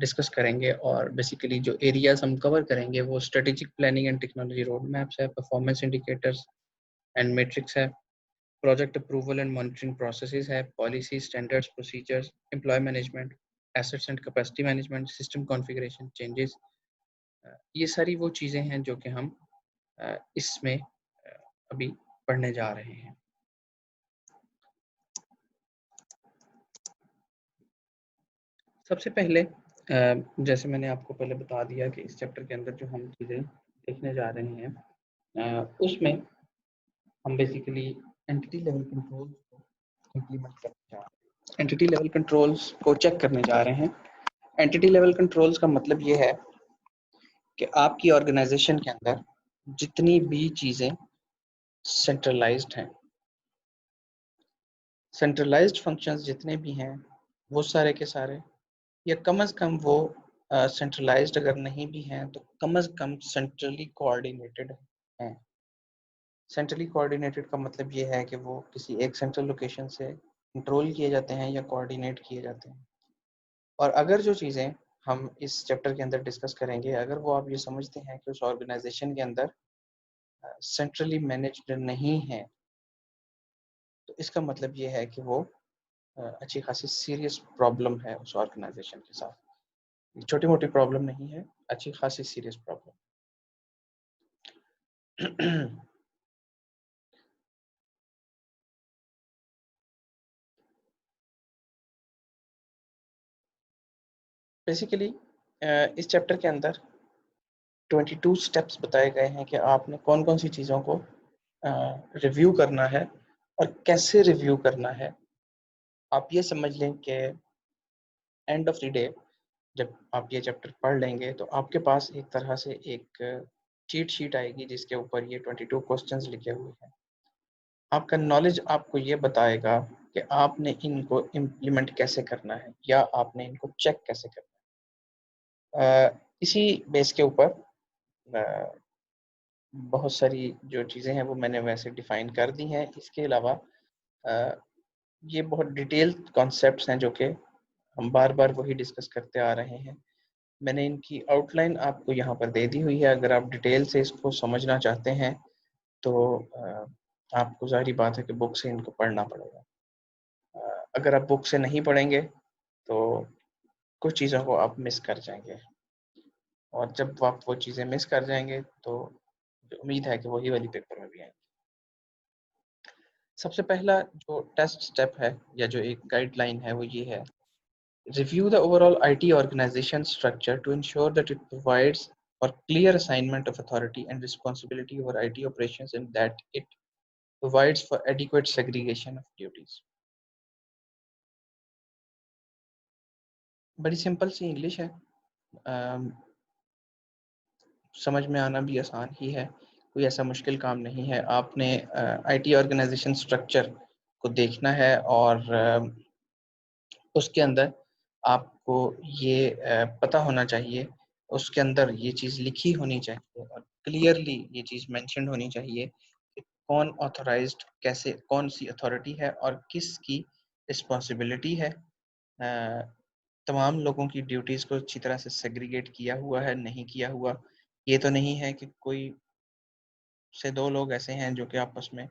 ڈسکس کریں گے، اور بیسیکلی جو ایریاز ہم کور کریں گے وہ strategic planning and technology road maps ہے، پرفارمنس انڈیکیٹرز اینڈ میٹرکس ہے، project approval and monitoring processes ہے، policy standards procedures, employee management, assets and capacity management, system configuration changes. یہ ساری وہ چیزیں ہیں جو کہ ہم اس میں ابھی پڑھنے جا رہے ہیں. سب سے پہلے جیسے میں نے آپ کو پہلے بتا دیا کہ اس چیپٹر کے اندر جو ہم چیزیں دیکھنے جا رہے ہیں اس میں ہم بیسیکلی اینٹی لیول کنٹرول کو امپلیمنٹ کرنے جا رہے ہیں. اینٹی لیول کنٹرولز کو چیک کرنے جا رہے ہیں. اینٹی لیول کنٹرولز کا مطلب یہ ہے کہ آپ کی آرگنائزیشن کے اندر جتنی بھی چیزیں سینٹرلائزڈ ہیں، سینٹرلائزڈ فنکشنز جتنے بھی ہیں وہ سارے کے سارے، یا کم از کم وہ سینٹرلائزڈ اگر نہیں بھی ہیں تو کم از کم سینٹرلی کوآرڈینیٹڈ ہیں. سینٹرلی کوآرڈینیٹڈ کا مطلب یہ ہے کہ وہ کسی ایک سینٹرل لوکیشن سے کنٹرول کیے جاتے ہیں یا کوآرڈینیٹ کیے جاتے ہیں. اور اگر جو چیزیں ہم اس چیپٹر کے اندر ڈسکس کریں گے، اگر وہ آپ یہ سمجھتے ہیں کہ اس آرگنائزیشن کے اندر سینٹرلی مینجڈ نہیں ہے، تو اس کا مطلب یہ ہے کہ وہ اچھی خاصی سیریس پرابلم ہے اس آرگنائزیشن کے ساتھ. چھوٹی موٹی پرابلم نہیں ہے، اچھی خاصی سیریس پرابلم. بیسیکلی اس چیپٹر کے اندر 22 سٹیپس بتائے گئے ہیں کہ آپ نے کون کون سی چیزوں کو ریویو کرنا ہے اور کیسے ریویو کرنا ہے. آپ یہ سمجھ لیں کہ اینڈ آف دی ڈے جب آپ یہ چیپٹر پڑھ لیں گے تو آپ کے پاس ایک طرح سے ایک چیٹ شیٹ آئے گی جس کے اوپر یہ 22 کوسچنز لکھے ہوئے ہیں. آپ کا نالج آپ کو یہ بتائے گا کہ آپ نے ان کو امپلیمنٹ کیسے کرنا ہے یا آپ نے ان کو چیک کیسے کرنا ہے. اسی بیس کے اوپر بہت ساری جو چیزیں ہیں وہ میں نے ویسے ڈیفائن کر دی ہیں. اس کے علاوہ یہ بہت ڈیٹیل کانسیپٹس ہیں جو کہ ہم بار بار وہی ڈسکس کرتے آ رہے ہیں. میں نے ان کی آؤٹ لائن آپ کو یہاں پر دے دی ہوئی ہے. اگر آپ ڈیٹیل سے اس کو سمجھنا چاہتے ہیں تو آپ کو ظاہری بات ہے کہ بک سے ان کو پڑھنا پڑے گا. اگر آپ بک سے نہیں پڑھیں گے تو کچھ چیزوں کو آپ مس کر جائیں گے، اور جب آپ وہ چیزیں مس کر جائیں گے تو امید ہے کہ وہی والی پیپر میں بھی آئیں گے. سب سے پہلا جو ٹیسٹ سٹیپ ہے یا جو ایک گائیڈ لائن ہے وہ یہ ہے: review the over all IT organization structure to ensure that it provides for clear assignment of authority and responsibility over IT operations and that it provides for adequate segregation of duties. بڑی simple سی English ہے، سمجھ میں آنا بھی آسان ہی ہے، کوئی ایسا مشکل کام نہیں ہے. آپ نے IT آرگنائزیشن اسٹرکچر کو دیکھنا ہے اور اس کے اندر آپ کو یہ پتہ ہونا چاہیے، اس کے اندر یہ چیز لکھی ہونی چاہیے اور کلیئرلی یہ چیز مینشنڈ ہونی چاہیے کہ کون آتھورائزڈ، کیسے، کون سی اتھارٹی ہے اور کس کی رسپانسبلٹی ہے. تمام لوگوں کی ڈیوٹیز کو اچھی طرح سے سیگریگیٹ کیا ہوا ہے، نہیں کیا ہوا. یہ تو نہیں ہے کہ کوئی سے دو لوگ ایسے ہیں جو کہ آپس میں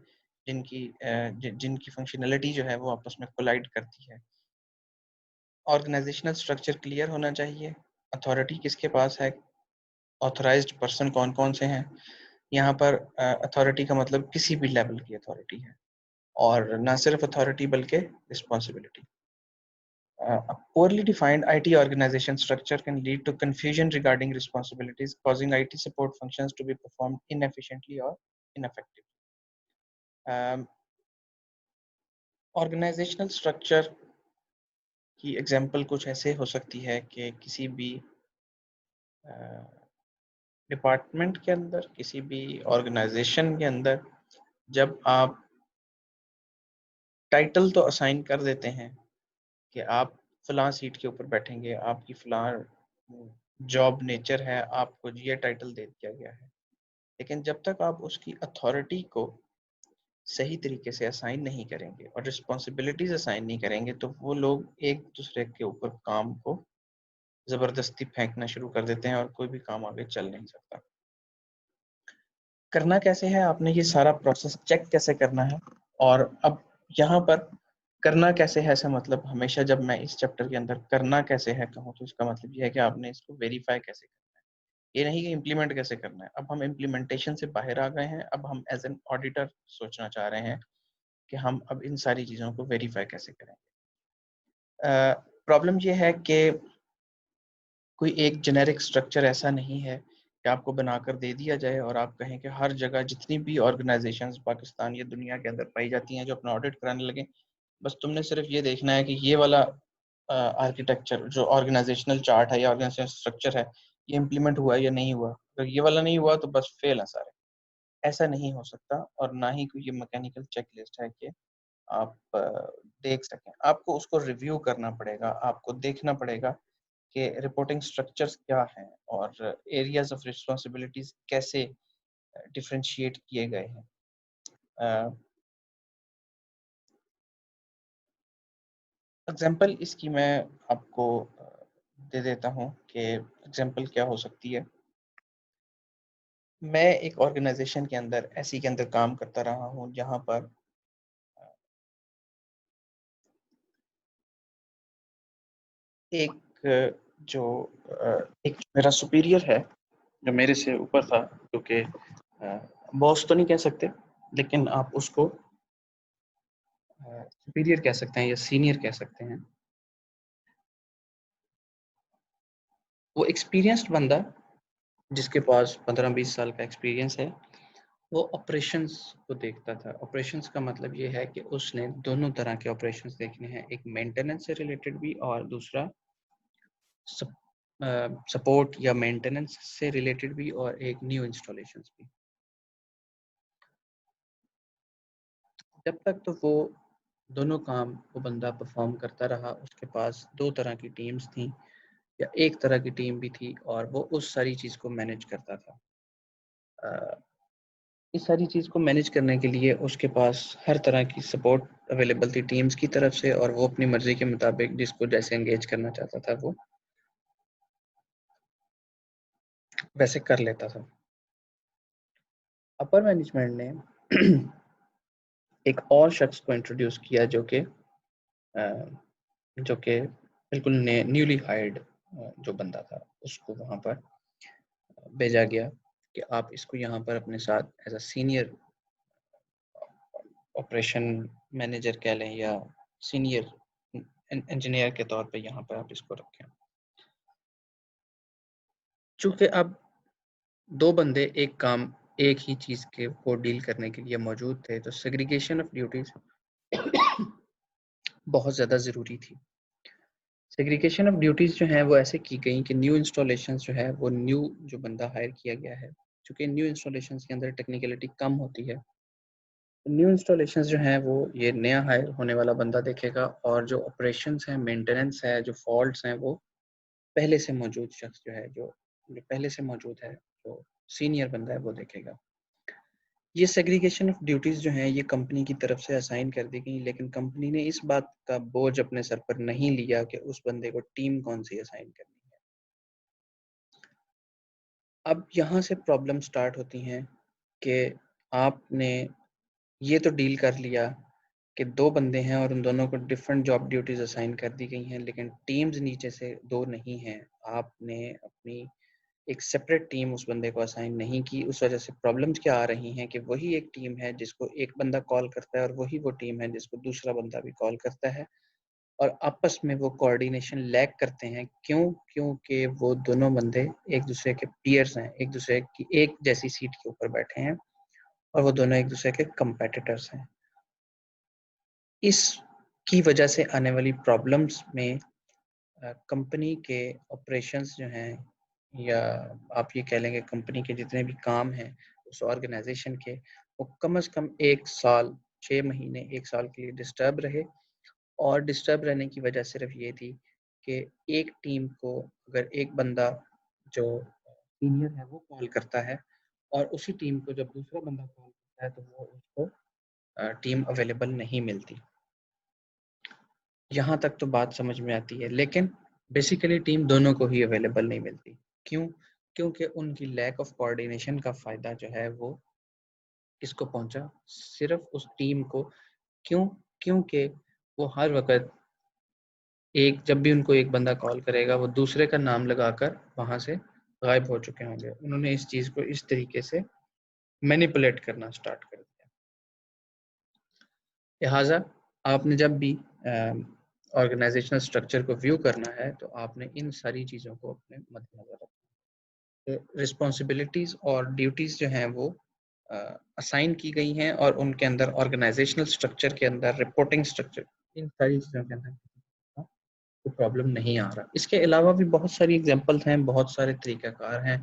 جن کی فنکشنلٹی جو ہے وہ آپس میں کولائڈ کرتی ہے. آرگنائزیشنل اسٹرکچر کلیئر ہونا چاہیے. اتھارٹی کس کے پاس ہے، آتھورائزڈ پرسن کون کون سے ہیں. یہاں پر اتھارٹی کا مطلب کسی بھی لیول کی اتھارٹی ہے، اور نہ صرف اتھارٹی بلکہ responsibility. A poorly defined IT organization structure can lead to confusion regarding responsibilities, causing IT support functions to be performed inefficiently or ineffectively. Organizational structure کی ایگزامپل کچھ ایسے ہو سکتی ہے کہ کسی بھی ڈپارٹمنٹ کے اندر، کسی بھی آرگنائزیشن کے اندر جب آپ ٹائٹل تو اسائن کر دیتے ہیں کہ آپ فلاں سیٹ کے اوپر بیٹھیں گے، آپ کی فلاں جاب نیچر ہے، آپ کو یہ ٹائٹل دے دیا گیا ہے، لیکن جب تک آپ اس کی اتھارٹی کو صحیح طریقے سے اسائن نہیں کریں گے اور رسپانسبلٹیز اسائن نہیں کریں گے تو وہ لوگ ایک دوسرے کے اوپر کام کو زبردستی پھینکنا شروع کر دیتے ہیں اور کوئی بھی کام آگے چل نہیں سکتا. کرنا کیسے ہے، آپ نے یہ سارا پروسیس چیک کیسے کرنا ہے. اور اب یہاں پر کرنا کیسے ہے ایسا مطلب ہمیشہ جب میں اس چیپٹر کے اندر کرنا کیسے ہے کہوں تو اس کا مطلب یہ ہے کہ آپ نے اس کو ویریفائی کیسے کرنا ہے. یہ نہیں کہ امپلیمنٹ کیسے کرنا ہے. اب ہم امپلیمنٹیشن سے باہر آ گئے ہیں. اب ہم ایز این آڈیٹر سوچنا چاہ رہے ہیں کہ ہم اب ان ساری چیزوں کو ویریفائی کیسے کریں. پرابلم یہ ہے کہ کوئی ایک جنیرک اسٹرکچر ایسا نہیں ہے کہ آپ کو بنا کر دے دیا جائے اور آپ کہیں کہ ہر جگہ جتنی بھی آرگنائزیشنز پاکستان یا دنیا کے اندر پائی جاتی ہیں جو اپنا آڈٹ کرانے لگیں، بس تم نے صرف یہ دیکھنا ہے کہ یہ والا آرکیٹیکچر جو آرگنائزیشنل چارٹ ہے یا آرگنائزیشنل اسٹرکچر ہے یہ امپلیمنٹ ہوا یا نہیں ہوا. اگر یہ والا نہیں ہوا تو بس فیل ہے سارے. ایسا نہیں ہو سکتا. اور نہ ہی کوئی یہ میکینیکل چیک لسٹ ہے کہ آپ دیکھ سکیں. آپ کو اس کو ریویو کرنا پڑے گا. آپ کو دیکھنا پڑے گا کہ رپورٹنگ سٹرکچرز کیا ہیں اور ایریاز آف ریسپانسبلٹیز کیسے ڈفرینشیٹ کیے گئے ہیں. اگزامپل اس کی میں آپ کو دے دیتا ہوں کہ اگزامپل کیا ہو سکتی ہے. میں ایک آرگنائزیشن کے اندر ایسی کے اندر کام کرتا رہا ہوں جہاں پر ایک جو ایک میرا سپیریئر ہے جو میرے سے اوپر تھا، جو کہ باس تو نہیں کہہ سکتے لیکن آپ اس کو سپیریئر کہہ سکتے ہیں یا سینئر کہہ سکتے ہیں. وہ ایکسپیرینسڈ بندہ جس کے پاس 15-20 سال کا ایکسپیرینس ہے، وہ آپریشنز کو دیکھتا تھا. آپریشنز کا مطلب یہ ہے کہ اس نے دونوں طرح کے آپریشنز دیکھنے ہیں، ایک مینٹیننس سے ریلیٹڈ بھی اور دوسرا سپورٹ یا مینٹیننس سے ریلیٹڈ بھی اور ایک نیو انسٹالیشنز بھی. جب تک تو وہ دونوں کام وہ بندہ پرفارم کرتا رہا، اس کے پاس دو طرح کی ٹیمز تھیں یا ایک طرح کی ٹیم بھی تھی اور وہ اس ساری چیز کو مینیج کرتا تھا. اس ساری چیز کو مینیج کرنے کے لیے اس کے پاس ہر طرح کی سپورٹ اویلیبل تھی ٹیمز کی طرف سے، اور وہ اپنی مرضی کے مطابق جس کو جیسے انگیج کرنا چاہتا تھا وہ ویسے کر لیتا تھا. اپر مینجمنٹ نے ایک اور شخص کو انٹروڈیوس کیا جو کہ بالکل نیولی ہائرڈ جو بندہ تھا، اس کو وہاں پر بھیجا گیا کہ آپ اس کو یہاں پر اپنے ساتھ as a senior operation manager کہہ لیں یا سینئر انجینئر کے طور پہ یہاں پر آپ اس کو رکھیں. چونکہ اب دو بندے ایک کام ایک ہی چیز کے کو ڈیل کرنے کے لیے موجود تھے تو سیگریگیشن آف ڈیوٹیز بہت زیادہ ضروری تھی. سیگریگیشن آف ڈیوٹیز جو ہیں وہ ایسے کی گئیں کہ نیو انسٹالیشنز جو ہے وہ نیو جو بندہ ہائر کیا گیا ہے، چونکہ نیو انسٹالیشنز کے اندر ٹیکنیکلٹی کم ہوتی ہے، نیو انسٹالیشنز جو ہیں وہ یہ نیا ہائر ہونے والا بندہ دیکھے گا، اور جو آپریشنز ہیں، مینٹیننس ہے، جو فالٹس ہیں، وہ پہلے سے موجود شخص جو پہلے سے موجود ہے، جو سینئر بندہ ہے وہ دیکھے گا. یہ سیگریگیشن آف ڈیوٹیز جو ہیں یہ کمپنی کی طرف سے اسائن کر دی گئی، لیکن کمپنی نے اس بات کا بوجھ اپنے سر پر نہیں لیا کہ اس بندے کو ٹیم کون سی اسائن کرنی ہے. اب یہاں سے پرابلم سٹارٹ ہوتی ہیں کہ آپ نے یہ تو ڈیل کر لیا کہ دو بندے ہیں اور ان دونوں کو ڈفرنٹ جاب ڈیوٹیز اسائن کر دی گئی ہیں، لیکن ٹیمز نیچے سے دو نہیں ہیں. آپ نے اپنی ایک سپریٹ ٹیم اس بندے کو اسائن نہیں کی. اس وجہ سے پرابلمز کیا آ رہی ہیں کہ وہی ایک ٹیم ہے جس کو ایک بندہ کال کرتا ہے اور وہی وہ ٹیم ہے جس کو دوسرا بندہ بھی کال کرتا ہے، اور آپس میں وہ کوآرڈینیشن لیک کرتے ہیں. کیونکہ وہ دونوں بندے ایک دوسرے کے پیئرز ہیں، ایک دوسرے کی ایک جیسی سیٹ کے اوپر بیٹھے ہیں اور وہ دونوں ایک دوسرے کے کمپیٹیٹرز ہیں. اس کی وجہ سے آنے والی پرابلمز میں کمپنی کے آپریشنز جو ہیں، یا آپ یہ کہہ لیں کہ کمپنی کے جتنے بھی کام ہیں اس آرگنائزیشن کے، وہ کم از کم 1 سال 6 مہینے 1 سال کے لیے ڈسٹرب رہے. اور ڈسٹرب رہنے کی وجہ صرف یہ تھی کہ ایک ٹیم کو اگر ایک بندہ جو سینئر ہے وہ کال کرتا ہے اور اسی ٹیم کو جب دوسرا بندہ کال کرتا ہے تو وہ اس کو ٹیم اویلیبل نہیں ملتی. یہاں تک تو بات سمجھ میں آتی ہے، لیکن بیسیکلی ٹیم دونوں کو ہی اویلیبل نہیں ملتی. کیوں؟ کیونکہ ان کی لیک آف کوآرڈینیشن کا فائدہ جو ہے وہ کس کو پہنچا؟ صرف اس ٹیم کو. کیوں؟ کیونکہ وہ ہر وقت جب بھی ان کو ایک بندہ کال کرے گا وہ دوسرے کا نام لگا کر وہاں سے غائب ہو چکے ہوں گے. انہوں نے اس چیز کو اس طریقے سے مینیپولیٹ کرنا سٹارٹ کر دیا. لہٰذا آپ نے جب بھی آرگنائزیشنل اسٹرکچر کو ویو کرنا ہے تو آپ نے ان ساری چیزوں کو اپنے مد نظر رکھنا ہے. رسپانسبلٹیز اور ڈیوٹیز جو ہیں وہ اسائن کی گئی ہیں اور ان کے اندر آرگنائزیشنل اسٹرکچر کے اندر رپورٹنگ اسٹرکچر ان ساری چیزوں کے اندر کوئی پرابلم نہیں آ رہا. اس کے علاوہ بھی بہت ساری ایگزامپلس ہیں, بہت سارے طریقہ کار ہیں,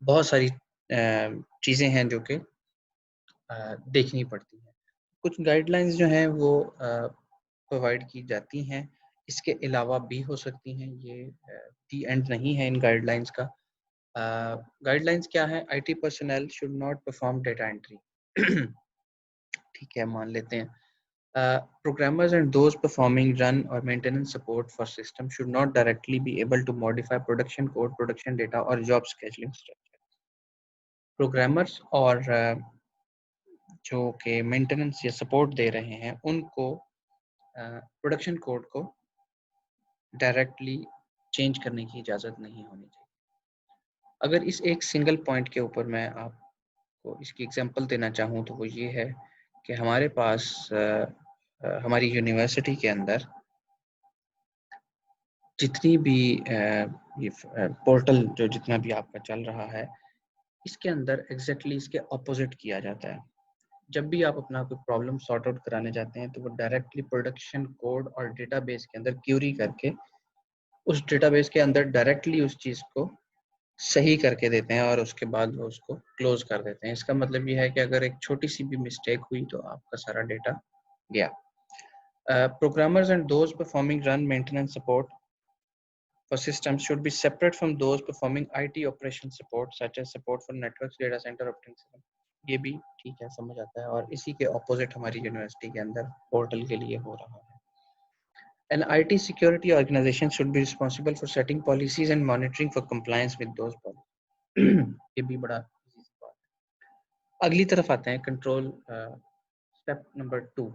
بہت ساری چیزیں ہیں جو کہ دیکھنی پڑتی ہیں. کچھ گائیڈ لائنز جو ہیں وہ پرووائڈ کی جاتی ہیں, اس کے علاوہ بھی ہو سکتی ہیں. یہ دی اینڈ نہیں ہے ان گائیڈ لائنز کا. گائیڈ لائنز کیا ہے؟ I T personal should not perform data entry. ٹھیک ہے, مان لیتے ہیں. Programmers and those performing run or maintenance support for system should not directly be able to modify production code, production data or job scheduling structure. Programmers اور جو کہ maintenance یا support دے رہے ہیں ان کو پروڈکشن کوڈ کو ڈائریکٹلی چینج کرنے کی اجازت نہیں ہونی چاہیے. اگر اس ایک سنگل پوائنٹ کے اوپر میں آپ کو اس کی ایگزامپل دینا چاہوں تو وہ یہ ہے کہ ہمارے پاس ہماری یونیورسٹی کے اندر جتنی بھی پورٹل جو جتنا بھی آپ کا چل رہا ہے اس کے اندر ایگزیکٹلی اس کے اپوزٹ کیا جاتا ہے. جب بھی آپ اپنا کوئی پرابلم سارٹ آؤٹ کرانے جاتے ہیں تو وہ ڈائریکٹلی پروڈکشن کوڈ اور ڈیٹا بیس کے اندر کیوری کر کے اس ڈیٹا بیس کے اندر ڈائریکٹلی اس چیز کو صحیح کر کے دیتے ہیں اور اس کے بعد وہ اس کو کلوز کر دیتے ہیں. اس کا مطلب یہ ہے کہ اگر ایک چھوٹی سی بھی مسٹیک ہوئی تو آپ کا سارا ڈیٹا گیا. Programmers and those performing run maintenance support for systems should be separate from those performing IT operation support such as support for networks, data center, operating system. یہ بھی ٹھیک ہے, سمجھ آتا ہے, اور اسی کے اپوزٹ ہماری یونیورسٹی کے اندر پورٹل کے لیے ہو رہا ہے. An IT security organization should be responsible for setting policies and monitoring for compliance with those policies. یہ بھی بڑا بات ہے. اگلی طرف آتے ہیں control. Step number 2.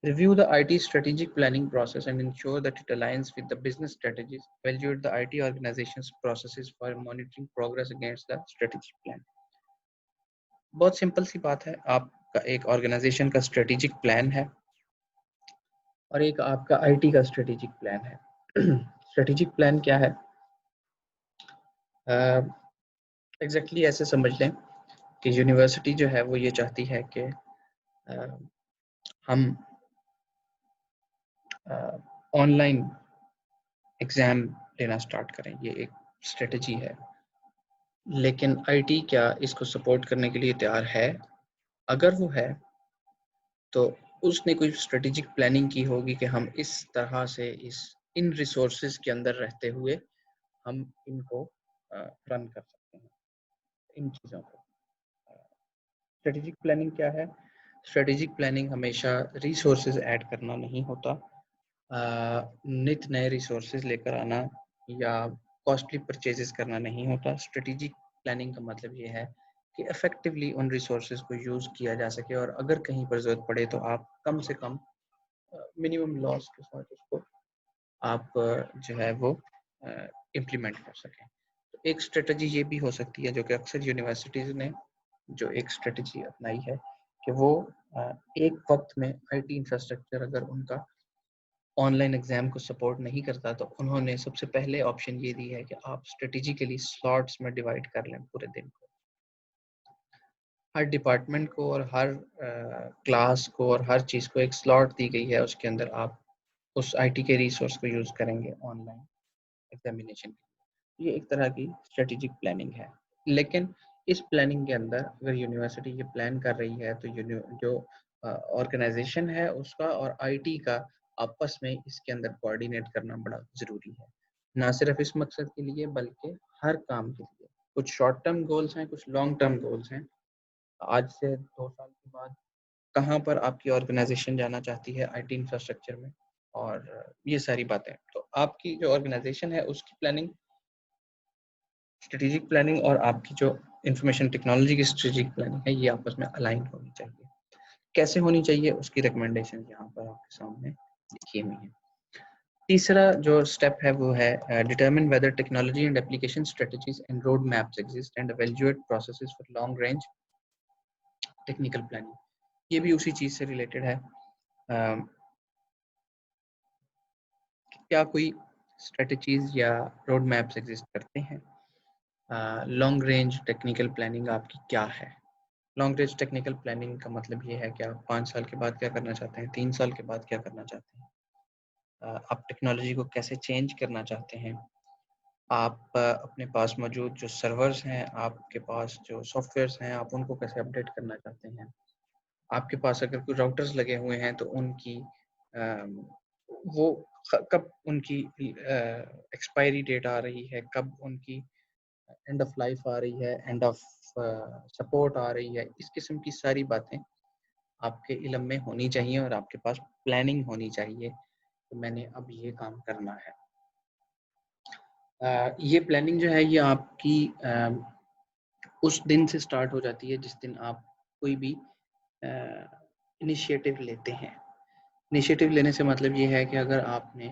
Review the IT strategic planning process and ensure that it aligns with the business strategies. Evaluate the IT organization's processes for monitoring progress against the strategic plan. بہت سمپل سی بات ہے. آپ کا ایک organization کا strategic plan ہے اور ایک آپ کا آئی ٹی کا اسٹریٹجک پلان ہے. اسٹریٹجک پلان کیا ہے؟ ایگزیکٹلی ایسے سمجھ لیں کہ یونیورسٹی جو ہے وہ یہ چاہتی ہے کہ ہم آن لائن ایگزام لینا سٹارٹ کریں. یہ ایک اسٹریٹجی ہے, لیکن آئی ٹی کیا اس کو سپورٹ کرنے کے لیے تیار ہے؟ اگر وہ ہے تو اس نے کوئی اسٹریٹجک پلاننگ کی ہوگی کہ ہم اس طرح سے ان ریسورسز کے اندر رہتے ہوئے ہم ان کو رن کر سکتے ہیں ان چیزوں کو. اسٹریٹجک پلاننگ کیا ہے؟ اسٹریٹجک پلاننگ ہمیشہ ریسورسز ایڈ کرنا نہیں ہوتا, نت نئے ریسورسز لے کر آنا یا کاسٹلی پرچیزز کرنا نہیں ہوتا. اسٹریٹجک پلاننگ کا مطلب یہ ہے کہ افیکٹولی ان ریسورسز کو یوز کیا جا سکے اور اگر کہیں پر ضرورت پڑے تو آپ کم سے کم منیمم لاس کے ساتھ اس کو آپ جو ہے وہ امپلیمنٹ کر سکیں. تو ایک اسٹریٹجی یہ بھی ہو سکتی ہے جو کہ اکثر یونیورسٹیز نے جو ایک اسٹریٹجی اپنائی ہے کہ وہ ایک وقت میں آئی ٹی انفراسٹرکچر اگر ان کا آن لائن ایگزام کو سپورٹ نہیں کرتا تو انہوں نے سب سے پہلے آپشن یہ دی ہے کہ آپ اسٹریٹجیکلی سلاٹس میں ڈیوائڈ کر لیں پورے دن کو. ہر ڈپارٹمنٹ کو اور ہر کلاس کو اور ہر چیز کو ایک سلاٹ دی گئی ہے, اس کے اندر آپ اس آئی ٹی کے ریسورس کو یوز کریں گے آن لائن ایگزامینیشن. یہ ایک طرح کی اسٹریٹجک پلاننگ ہے. لیکن اس پلاننگ کے اندر اگر یونیورسٹی یہ پلان کر رہی ہے تو جو آرگنائزیشن ہے اس کا اور آئی ٹی کا آپس میں اس کے اندر کوآرڈینیٹ کرنا بڑا ضروری ہے, نہ صرف اس مقصد کے لیے بلکہ ہر کام کے لیے. کچھ شارٹ ٹرم گولز ہیں, کچھ لانگ ٹرم گولز ہیں. آج سے 2 سال کے بعد کہاں پر آپ کی آرگنائزیشن جانا چاہتی ہے آئی ٹی انفراسٹرکچر میں, اور یہ ساری باتیں. تو آپ کی جو آرگنائزیشن ہے اس کی پلاننگ، اسٹریٹجک پلاننگ، اور آپ کی جو انفارمیشن ٹیکنالوجی کی اسٹریٹجک پلاننگ ہے، یہ آپس میں الائن ہونی چاہیے. کیسے ہونی چاہیے اس کی ریکمنڈیشن یہاں پر آپ کے سامنے لکھی ہوئی ہیں. تیسرا جو اسٹیپ ہے وہ ہے determine whether technology and application strategies and road maps exist and evaluate processes for long range technical planning. یہ بھی اسی چیز سے ریلیٹڈ ہے. کیا کوئی اسٹریٹجیز یا روڈ میپس ایگزسٹ کرتے ہیں؟ لانگ رینج ٹیکنیکل پلاننگ آپ کی کیا ہے؟ لانگ رینج ٹیکنیکل پلاننگ کا مطلب یہ ہے کہ آپ 5 سال کے بعد کیا کرنا چاہتے ہیں، 3 سال کے بعد کیا کرنا چاہتے ہیں، آپ ٹیکنالوجی کو کیسے چینج کرنا چاہتے ہیں، آپ اپنے پاس موجود جو سرورز ہیں، آپ کے پاس جو سافٹ ویئرس ہیں، آپ ان کو کیسے اپڈیٹ کرنا چاہتے ہیں. آپ کے پاس اگر کوئی راؤٹرز لگے ہوئے ہیں تو ان کی وہ کب ان کی ایکسپائری ڈیٹ آ رہی ہے، کب ان کی اینڈ آف لائف آ رہی ہے، اینڈ آف سپورٹ آ رہی ہے. اس قسم کی ساری باتیں آپ کے علم میں ہونی چاہیے اور آپ کے پاس پلاننگ ہونی چاہیے کہ میں نے اب یہ کام کرنا ہے. یہ پلاننگ جو ہے یہ آپ کی اس دن سے سٹارٹ ہو جاتی ہے جس دن آپ کوئی بھی انیشیٹو لیتے ہیں. انیشیٹو لینے سے مطلب یہ ہے کہ اگر آپ نے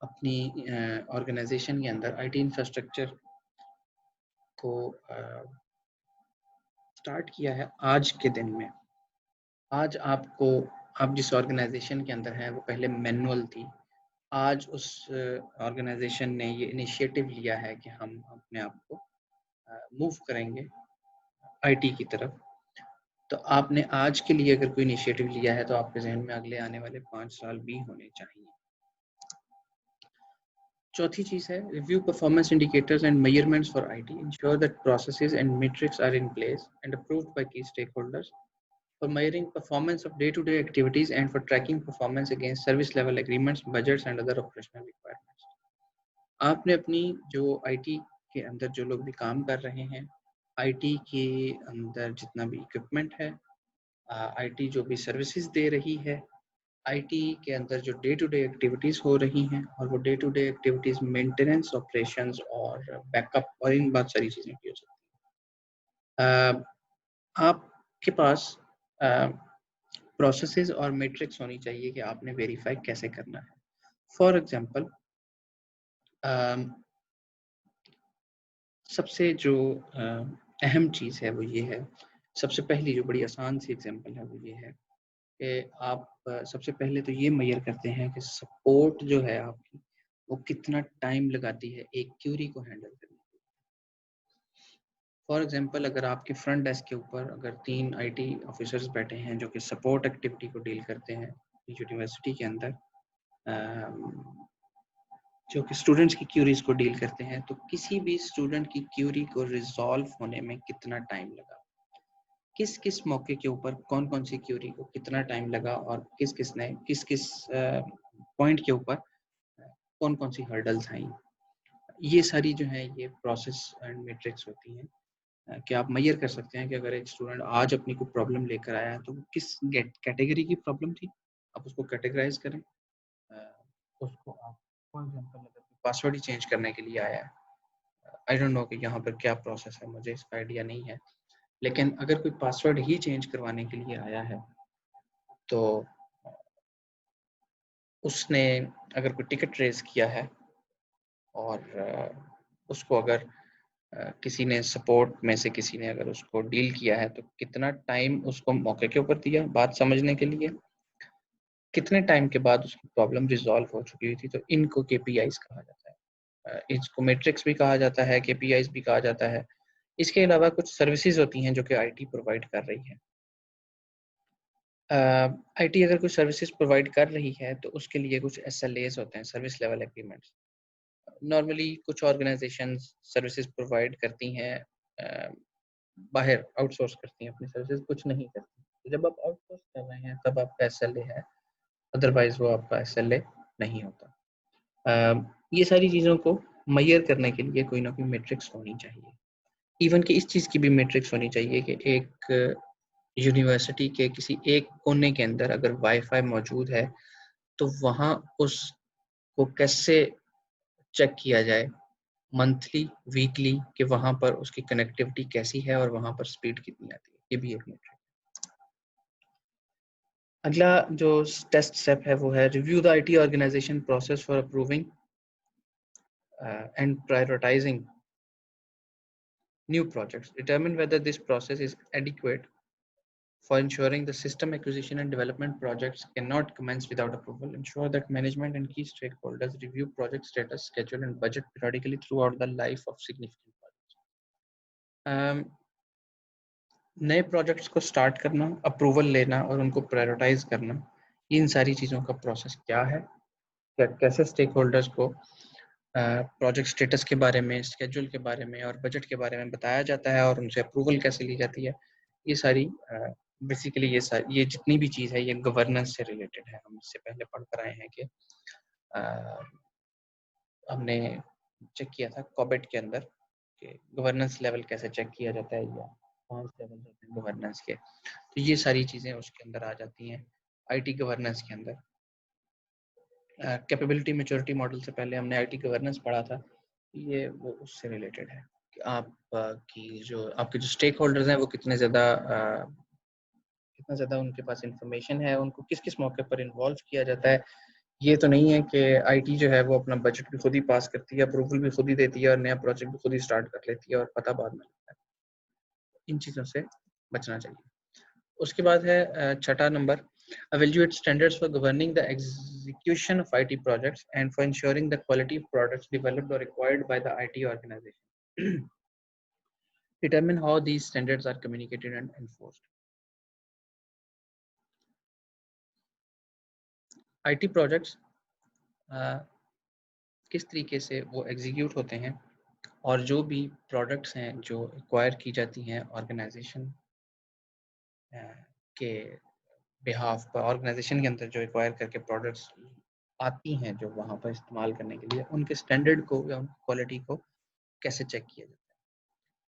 اپنی آرگنائزیشن کے اندر آئی ٹی انفراسٹرکچر کو سٹارٹ کیا ہے آج کے دن میں، آج آپ جس آرگنائزیشن کے اندر ہیں وہ پہلے مینول تھی، آج اس آرگنائزیشن نے یہ انیشیٹو لیا ہے کہ ہم اپنے آپ کو موو کریں گے آئی ٹی کی طرف. تو آپ نے آج کے لیے اگر کوئی انیشیٹو لیا ہے تو آپ کے ذہن میں اگلے آنے والے 5 سال بھی ہونے چاہیے. چوتھی چیز ہے review performance indicators and measurements for I T, ensure that processes and metrics are in place and approved by key stakeholders for measuring performance of day-to-day activities and for tracking performance against service level agreements, budgets and other operational requirements. آپ نے اپنی جو I T کے اندر جو لوگ بھی کام کر رہے ہیں، آئی ٹی کے اندر جتنا بھی اکوپمنٹ ہے، آئی ٹی جو بھی سروسز دے رہی ہے، آئی ٹی کے اندر جو ڈے ٹو ڈے ایکٹیویٹیز ہو رہی ہیں، اور وہ day to day activities maintenance, operations اور بیک اپ اور ان بہت ساری چیزیں کی ہو سکتی ہیں. آپ کے پاس پروسیسز اور میٹرکس ہونی چاہیے کہ آپ نے ویریفائی کیسے کرنا ہے. فار ایگزامپل سب سے جو اہم چیز ہے وہ یہ ہے، سب سے پہلی جو بڑی آسان سی ایگزامپل ہے وہ یہ ہے کہ آپ سب سے پہلے تو یہ میئر کرتے ہیں کہ سپورٹ جو ہے آپ کی وہ کتنا ٹائم لگاتی ہے ایک کیوری کو ہینڈل کرنے. فار ایگزامپل اگر آپ کے فرنٹ ڈیسک کے اوپر اگر 3 آئی ٹی آفیسرز بیٹھے ہیں جو کہ سپورٹ ایکٹیویٹی کو ڈیل کرتے ہیں یونیورسٹی کے اندر، جو کہ اسٹوڈنٹس کی کیوریز کو ڈیل کرتے ہیں، تو کسی بھی اسٹوڈنٹ کی کیوری کو ریزالو ہونے میں کتنا ٹائم لگا، کس موقع کے اوپر کون سی کیوری کو کتنا ٹائم لگا، اور کس نے کس پوائنٹ کے اوپر کون سی ہرڈلز آئیں. یہ ساری جو ہیں یہ پروسیس اینڈ میٹرکس ہوتی ہیں کہ آپ میئر کر سکتے ہیں کہ اگر ایک اسٹوڈنٹ آج اپنی کوئی پرابلم لے کر آیا ہے تو کس کیٹیگری کی پرابلم تھی، آپ اس کو کیٹیگرائز کریں. اس کو آپ فار ایگزامپل اگر پاسورڈ ہی چینج کرنے کے لیے آیا ہے، آئی ڈونٹ نو کہ یہاں پر کیا پروسیس ہے، مجھے اس کا آئیڈیا نہیں ہے، لیکن اگر کوئی پاسورڈ ہی چینج کروانے کے لیے آیا ہے تو اس نے اگر کوئی ٹکٹ ریز کیا ہے اور اس کو اگر کسی نے سپورٹ میں سے کسی نے اگر اس کو ڈیل کیا ہے تو کتنا ٹائم اس کو موقع کے اوپر دیا بات سمجھنے کے لیے، کتنے ٹائم کے بعد اس کی پرابلم ریزالو ہو چکی ہوئی تھی. تو ان کو کے پی آئیز کہا جاتا ہے، اس کو میٹرکس بھی کہا جاتا ہے، کے پی آئیز بھی کہا جاتا ہے. اس کے علاوہ کچھ سروسز ہوتی ہیں جو کہ آئی ٹی پرووائڈ کر رہی ہے. آئی ٹی اگر کوئی سروسز پرووائڈ کر رہی ہے تو اس کے لیے کچھ ایس ایل ایز ہوتے ہیں، سروس لیول ایگریمنٹس. نارملی کچھ آرگنائزیشنز سروسز پرووائڈ کرتی ہیں باہر آؤٹ سورس کرتی ہیں اپنی سروسز، کچھ نہیں کرتی. جب آپ آؤٹ سورس کر رہے ہیں تب آپ کا ایس ایل اے ہے، ادروائز وہ آپ کا ایس ایل اے نہیں ہوتا. یہ ساری چیزوں کو میئر کرنے کے لیے کوئی نہ کوئی میٹرکس ہونی چاہیے. ایون کہ اس چیز کی بھی میٹرکس ہونی چاہیے کہ ایک یونیورسٹی کے کسی ایک کونے کے اندر اگر وائی فائی موجود ہے تو وہاں اس کو کیسے چیک کیا جائے منتھلی ویکلی کہ وہاں پر اس کی کنیکٹیوٹی کیسی ہے اور وہاں پر سپیڈ کتنی آتی ہے. یہ بھی ایک میٹرک. اگلا جو ٹیسٹ اسٹیپ ہے وہ ہے review the I T organisation process for approving and prioritising new projects. Determine whether this process is adequate for ensuring the system acquisition and development projects cannot commence without approval. Ensure that management and key stakeholders review project status, schedule, and budget periodically throughout the life of significant projects. نئے projects کو start کرنا، approval لینا اور ان کو prioritise کرنا، ان ساری چیزوں کا پروسیس کیا ہے، کیسے اسٹیک ہولڈرز کو پروجیکٹ سٹیٹس کے بارے میں، اسکیجول کے بارے میں اور بجٹ کے بارے میں بتایا جاتا ہے اور ان سے اپروول کیسے لی جاتی ہے. یہ ساری بیسیکلی یہ جتنی بھی چیز ہے یہ گورننس سے ریلیٹڈ ہے. ہم اس سے پہلے پڑھ کر آئے ہیں کہ ہم نے چیک کیا تھا کوبیٹ کے اندر کہ گورننس لیول کیسے چیک کیا جاتا ہے یا 5 لیول ہوتے ہیں گورننس کے. تو یہ ساری چیزیں اس کے اندر آ جاتی ہیں آئی ٹی گورننس کے اندر. کیپیبلٹی میچورٹی ماڈل سے پہلے ہم نے آئی ٹی گورننس پڑھا تھا. یہ وہ اس سے ریلیٹڈ ہے کہ آپ کے جو اسٹیک ہولڈرز ہیں وہ کتنے زیادہ ان کے پاس انفارمیشن ہے، ان کو کس کس موقع پر انوالو کیا جاتا ہے. یہ تو نہیں ہے کہ آئی ٹی جو ہے وہ اپنا بجٹ بھی خود ہی پاس کرتی ہے، اپروول بھی خود ہی دیتی ہے اور نیا پروجیکٹ بھی خود ہی سٹارٹ کر لیتی ہے اور پتہ بعد میں لگتا ہے. ان چیزوں سے بچنا چاہیے. اس کے بعد ہے چھٹا number evaluate standards for governing the execution of IT projects and for ensuring the quality of products developed or acquired by the IT organization. Determine how these standards are communicated and enforced. IT projects کس طریقے سے وہ execute ہوتے ہیں اور جو بھی products ہیں جو ایکوائر کی جاتی ہیں آرگنائزیشن کے بہاف پر، آرگنائزیشن کے اندر جو ایکوائر کر کے پروڈکٹس آتی ہیں جو وہاں پر استعمال کرنے کے لیے، ان کے اسٹینڈرڈ کو یا ان کی کوالٹی کو کیسے چیک کیا جاتا ہے.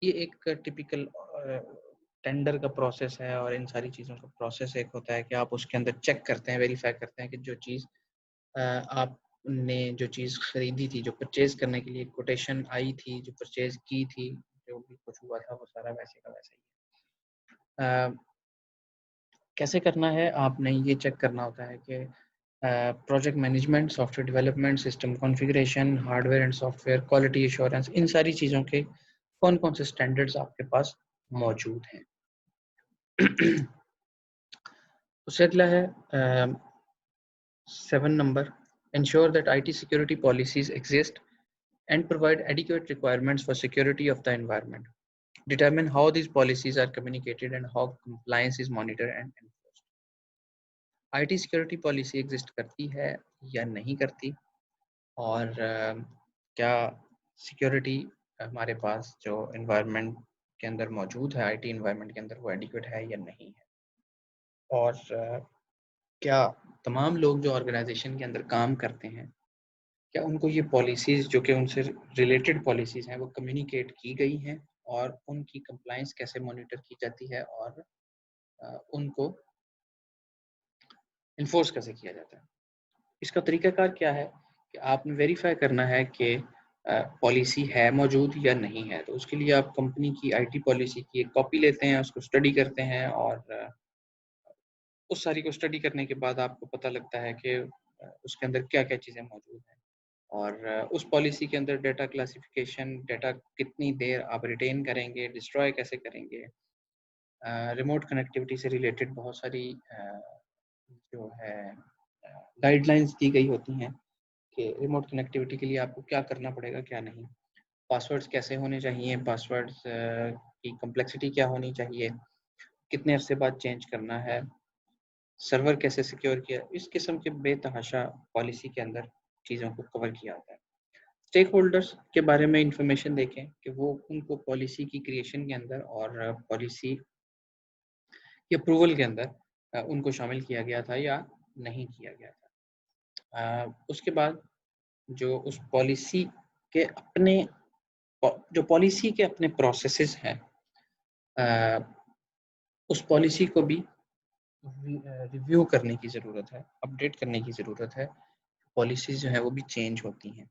یہ ایک ٹپیکل ٹینڈر کا پروسیس ہے اور ان ساری چیزوں کا پروسیس ایک ہوتا ہے کہ آپ اس کے اندر چیک کرتے ہیں، ویریفائی کرتے ہیں کہ جو چیز آپ نے جو چیز خریدی تھی، جو پرچیز کرنے کے لیے کوٹیشن آئی تھی، جو پرچیز کی تھی، جو بھی کچھ ہوا تھا وہ سارا ویسے کا ویسا ہی. کیسے کرنا ہے؟ آپ نے یہ چیک کرنا ہوتا ہے کہ project management, software development, system configuration, hardware and software, quality assurance, ان ساری چیزوں کے کون کون سے اسٹینڈرڈز آپ کے پاس موجود ہیں. اس سے اگلا ہے 7 number ensure that IT security policies exist and provide adequate requirements for security of the environment. Determine how these policies are communicated and how compliance is monitored and enforced. IT security policy exist کرتی ہے یا نہیں کرتی، اور کیا security ہمارے پاس جو environment کے اندر موجود ہے، آئی ٹی انوائرمنٹ کے اندر وہ ایڈیکویٹ ہے یا نہیں ہے، اور کیا تمام لوگ جو آرگنائزیشن کے اندر کام کرتے ہیں کیا ان کو یہ پالیسیز جو کہ ان سے ریلیٹڈ پالیسیز ہیں وہ کمیونیکیٹ کی گئی ہیں، اور ان کی کمپلائنس کیسے مانیٹر کی جاتی ہے اور ان کو انفورس کیسے کیا جاتا ہے. اس کا طریقہ کار کیا ہے کہ آپ نے ویریفائی کرنا ہے کہ پالیسی ہے موجود یا نہیں ہے. تو اس کے لیے آپ کمپنی کی آئی ٹی پالیسی کی ایک کاپی لیتے ہیں، اس کو اسٹڈی کرتے ہیں، اور اس ساری کو اسٹڈی کرنے کے بعد آپ کو پتہ لگتا ہے کہ اس کے اندر کیا کیا چیزیں موجود ہیں، اور اس پالیسی کے اندر ڈیٹا کلاسیفیکیشن، ڈیٹا کتنی دیر آپ ریٹین کریں گے، ڈسٹروائے کیسے کریں گے، ریموٹ کنیکٹیوٹی سے ریلیٹڈ بہت ساری جو ہے گائیڈ لائنس دی گئی ہوتی ہیں کہ ریموٹ کنیکٹیوٹی کے لیے آپ کو کیا کرنا پڑے گا، کیا نہیں. پاسورڈز کیسے ہونے چاہیے، پاسورڈز کی کمپلیکسٹی کیا ہونی چاہیے، کتنے عرصے بعد چینج کرنا ہے، سرور کیسے سیکیور کیا. اس قسم کے بے تحاشا پالیسی کے اندر چیزوں کو کور کیا ہوتا ہے. اسٹیک ہولڈرز کے بارے میں انفارمیشن دیکھیں کہ وہ ان کو پالیسی کی کریشن کے اندر اور پالیسی کے اپروول کے اندر ان کو شامل کیا گیا تھا یا نہیں کیا گیا تھا. اس کے بعد جو اس پالیسی کے اپنے پروسیسز ہیں، اس پالیسی کو بھی ریویو کرنے کی ضرورت ہے، اپڈیٹ کرنے کی ضرورت ہے. پالیسیز جو ہیں وہ بھی چینج ہوتی ہیں.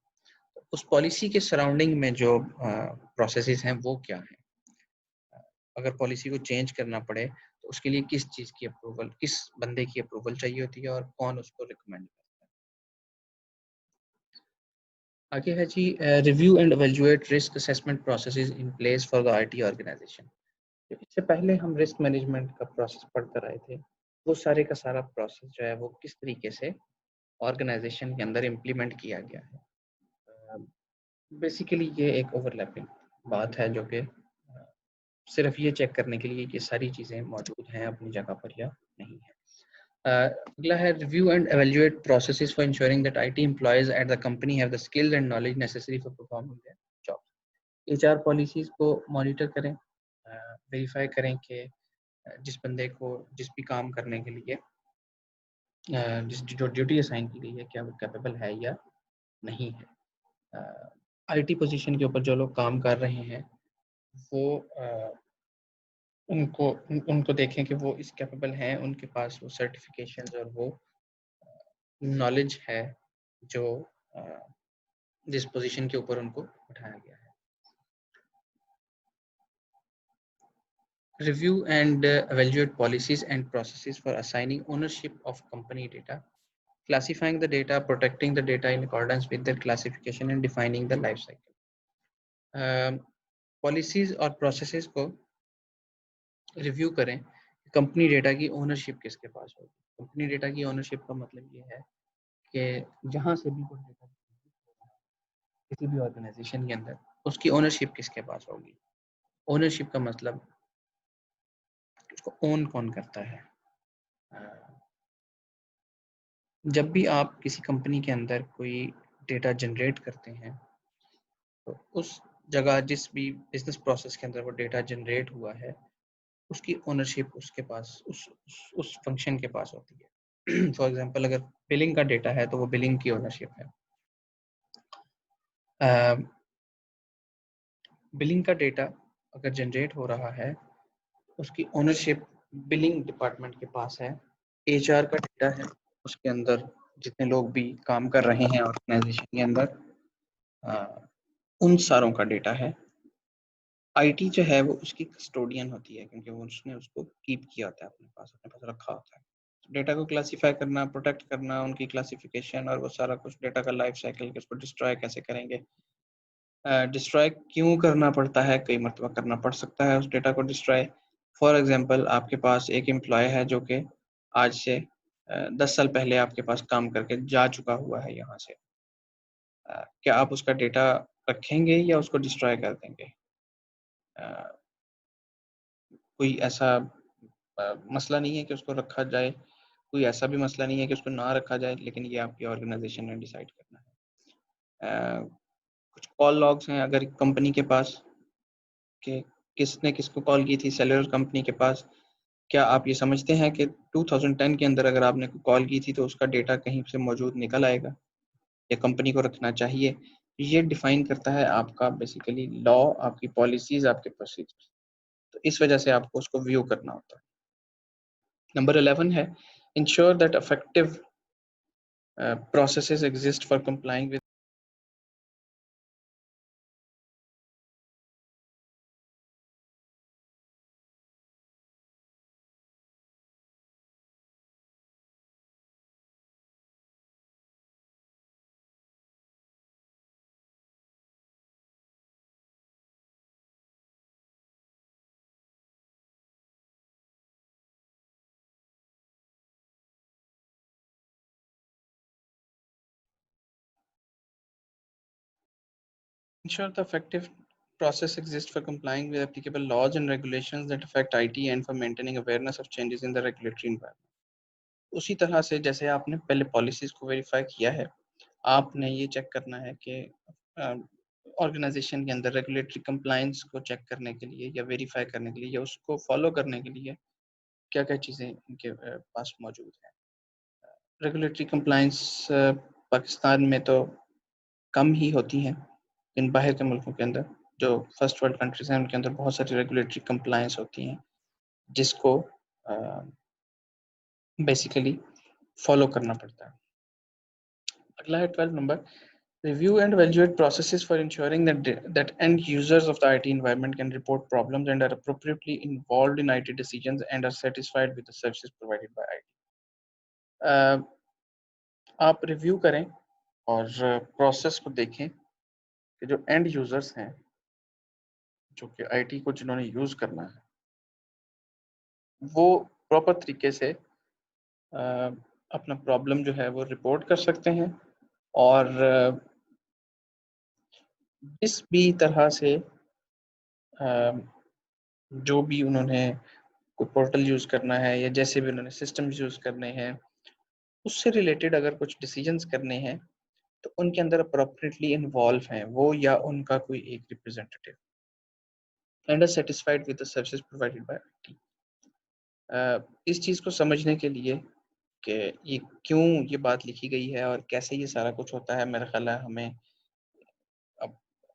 اس پالیسی کے سراؤنڈنگ میں جو پروسیسز ہیں وہ کیا ہیں؟ اگر پالیسی کو چینج کرنا پڑے تو اس کے لیے کس چیز کی اپروول، کس بندے کی اپروول چاہیے ہوتی ہے اور کون اس کو ریکمینڈ کرتا ہے. آگے ہے جی review and evaluate risk assessment processes in place for the I T organization. اس سے پہلے ہم رسک مینجمنٹ کا پروسیس پڑھ کر آئے تھے. وہ سارے کا سارا پروسیس جو ہے وہ کس طریقے سے آرگنائزیشن کے اندر امپلیمنٹ کیا گیا ہے. بیسیکلی یہ ایک اوور لیپنگ بات ہے جو کہ صرف یہ چیک کرنے کے لیے کہ ساری چیزیں موجود ہیں اپنی جگہ پر یا نہیں ہے. اگلا ہے review and evaluate processes for ensuring that I T employees at the company have the skills and knowledge necessary for performing their job. H R policies کو مانیٹر کریں، ویریفائی کریں کہ جس بندے کو جس بھی کام کرنے کے لیے جس جو ڈیوٹی اسائن کی گئی ہے کیا وہ کیپیبل ہے یا نہیں ہے. آئی ٹی پوزیشن کے اوپر جو لوگ کام کر رہے ہیں وہ ان کو دیکھیں کہ وہ اس کیپیبل ہیں، ان کے پاس وہ سرٹیفکیشنز اور وہ نالج ہے جو جس پوزیشن کے اوپر ان کو اٹھایا گیا ہے. Review and evaluate policies and processes for assigning ownership of company data, classifying the data, protecting the data in accordance with their classification and defining the life cycle. Policies اور processes کو review کریں. Company data کی ownership کس کے پاس ہوگی؟ Company data کی ownership کا مطلب یہ ہے کہ جہاں سے بھی کوئی ڈیٹا کسی بھی آرگنائزیشن کے اندر اس کی اونرشپ کس کے پاس ہوگی. اونرشپ کا مطلب اس کو اون کون کرتا ہے. جب بھی آپ کسی کمپنی کے اندر کوئی ڈیٹا جنریٹ کرتے ہیں تو اس جگہ جس بھی بزنس پروسیس کے اندر وہ ڈیٹا جنریٹ ہوا ہے اس کی اونرشپ اس کے پاس اس فنکشن کے پاس ہوتی ہے. فار ایگزامپل اگر بلنگ کا ڈیٹا ہے تو وہ بلنگ کی اونرشپ ہے. بلنگ کا ڈیٹا اگر جنریٹ ہو رہا ہے اس کی اونرشپ بلنگ ڈپارٹمنٹ کے پاس ہے. ایچ آر کا ڈیٹا ہے اس کے اندر جتنے لوگ بھی کام کر رہے ہیں آرگنائزیشن کے اندر ان ساروں کا ڈیٹا ہے. آئی ٹی جو ہے وہ اس کی کسٹوڈین ہوتی ہے کیونکہ وہ اس نے اس کو کیپ کیا ہوتا ہے اپنے پاس رکھا ہوتا ہے. ڈیٹا کو کلاسیفائی کرنا، پروٹیکٹ کرنا، ان کی کلاسیفیکیشن اور وہ سارا کچھ ڈیٹا کا لائف سائیکل کہ اس کو ڈسٹرائے کیسے کریں گے. ڈسٹرائے کیوں کرنا پڑتا ہے؟ کئی مرتبہ کرنا پڑ سکتا ہے اس ڈیٹا کو ڈسٹرائے. فار ایگزامپل آپ کے پاس ایک امپلائی ہے جو کہ آج سے 10 سال پہلے آپ کے پاس کام کر کے جا چکا ہوا ہے یہاں سے. کیا آپ اس کا ڈیٹا رکھیں گے یا اس کو ڈسٹرائے کر دیں گے؟ کوئی ایسا مسئلہ نہیں ہے کہ اس کو رکھا جائے، کوئی ایسا بھی مسئلہ نہیں ہے کہ اس کو نہ رکھا جائے، لیکن یہ آپ کی آرگنائزیشن نے ڈیسائیڈ کرنا ہے. کچھ کال لاگس ہیں اگر کمپنی کے پاس کہ کس نے کس کو کال کی تھی سیلولر کمپنی کے پاس. کیا آپ یہ سمجھتے ہیں کہ 2010 کے اندر اگر آپ نے کال کی تھی تو اس کا ڈیٹا کہیں سے موجود نکل آئے گا یا کمپنی کو رکھنا چاہیے؟ یہ ڈیفائن کرتا ہے آپ کا بیسیکلی لا، آپ کی پالیسیز، آپ کے پروسیجر. تو اس وجہ سے آپ کو اس کو ویو کرنا ہوتا ہے. نمبر 11 ہے ensure that effective processes exist for complying with ensure the effective process exists for complying with applicable laws and regulations that affect IT and for maintaining awareness of changes in the regulatory environment. اسی طرح سے جیسے آپ نے پہلے policies کو verify کیا ہے، آپ نے یہ چیک کرنا ہے کہ آرگنائزیشن کے اندر ریگولیٹری کمپلائنس کو چیک کرنے کے لیے یا ویریفائی کرنے کے لیے یا اس کو فالو کرنے کے لیے کیا کیا چیزیں ان کے پاس موجود ہیں. ریگولیٹری کمپلائنس پاکستان میں تو کم ہی ہوتی ہیں، ان باہر کے ملکوں کے اندر جو فرسٹ ورلڈ کنٹریز ہیں ان کے اندر بہت ساری ریگولیٹری کمپلائنس ہوتی ہیں جس کو بیسیکلی فالو کرنا پڑتا ہے. اگلا ہے 12 number. Review and evaluate processes for ensuring that end users of the IT environment can report problems and are appropriately involved in IT decisions and are satisfied with the services provided by IT. آپ review کریں اور process کو دیکھیں کہ جو and users ہیں جو کہ آئی ٹی کو جنہوں نے یوز کرنا ہے وہ پراپر طریقے سے اپنا پرابلم جو ہے وہ رپورٹ کر سکتے ہیں اور جس بھی طرح سے جو بھی انہوں نے کوئی پورٹل یوز کرنا ہے یا جیسے بھی انہوں نے سسٹم یوز کرنے ہیں اس سے ریلیٹڈ اگر کچھ ڈیسیجنس کرنے ہیں تو ان کے اندر اپروپریٹلی انوالو ہیں وہ یا ان کا کوئی ایک representative and are satisfied with the services provided by I T. اس چیز کو سمجھنے کے لیے کہ یہ کیوں یہ بات لکھی گئی ہے اور کیسے یہ سارا کچھ ہوتا ہے میرا خیال ہے ہمیں اب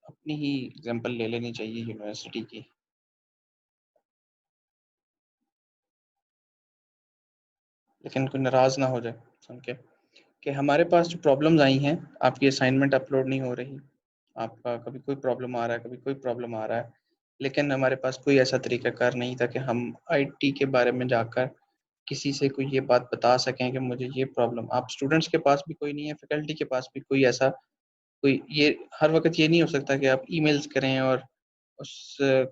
اپنی ہی اگزامپل لے لینی چاہیے یونیورسٹی کی. لیکن کوئی ناراض نہ ہو جائے سن کے کہ ہمارے پاس جو پرابلمز آئی ہیں آپ کی اسائنمنٹ اپلوڈ نہیں ہو رہی, آپ کا کبھی کوئی پرابلم آ رہا ہے کبھی کوئی پرابلم آ رہا ہے, لیکن ہمارے پاس کوئی ایسا طریقہ کار نہیں تھا کہ ہم آئی ٹی کے بارے میں جا کر کسی سے کوئی یہ بات بتا سکیں کہ مجھے یہ پرابلم. آپ اسٹوڈنٹس کے پاس بھی کوئی نہیں ہے, فیکلٹی کے پاس بھی کوئی ایسا کوئی یہ ہر وقت یہ نہیں ہو سکتا کہ آپ ای میلز کریں اور اس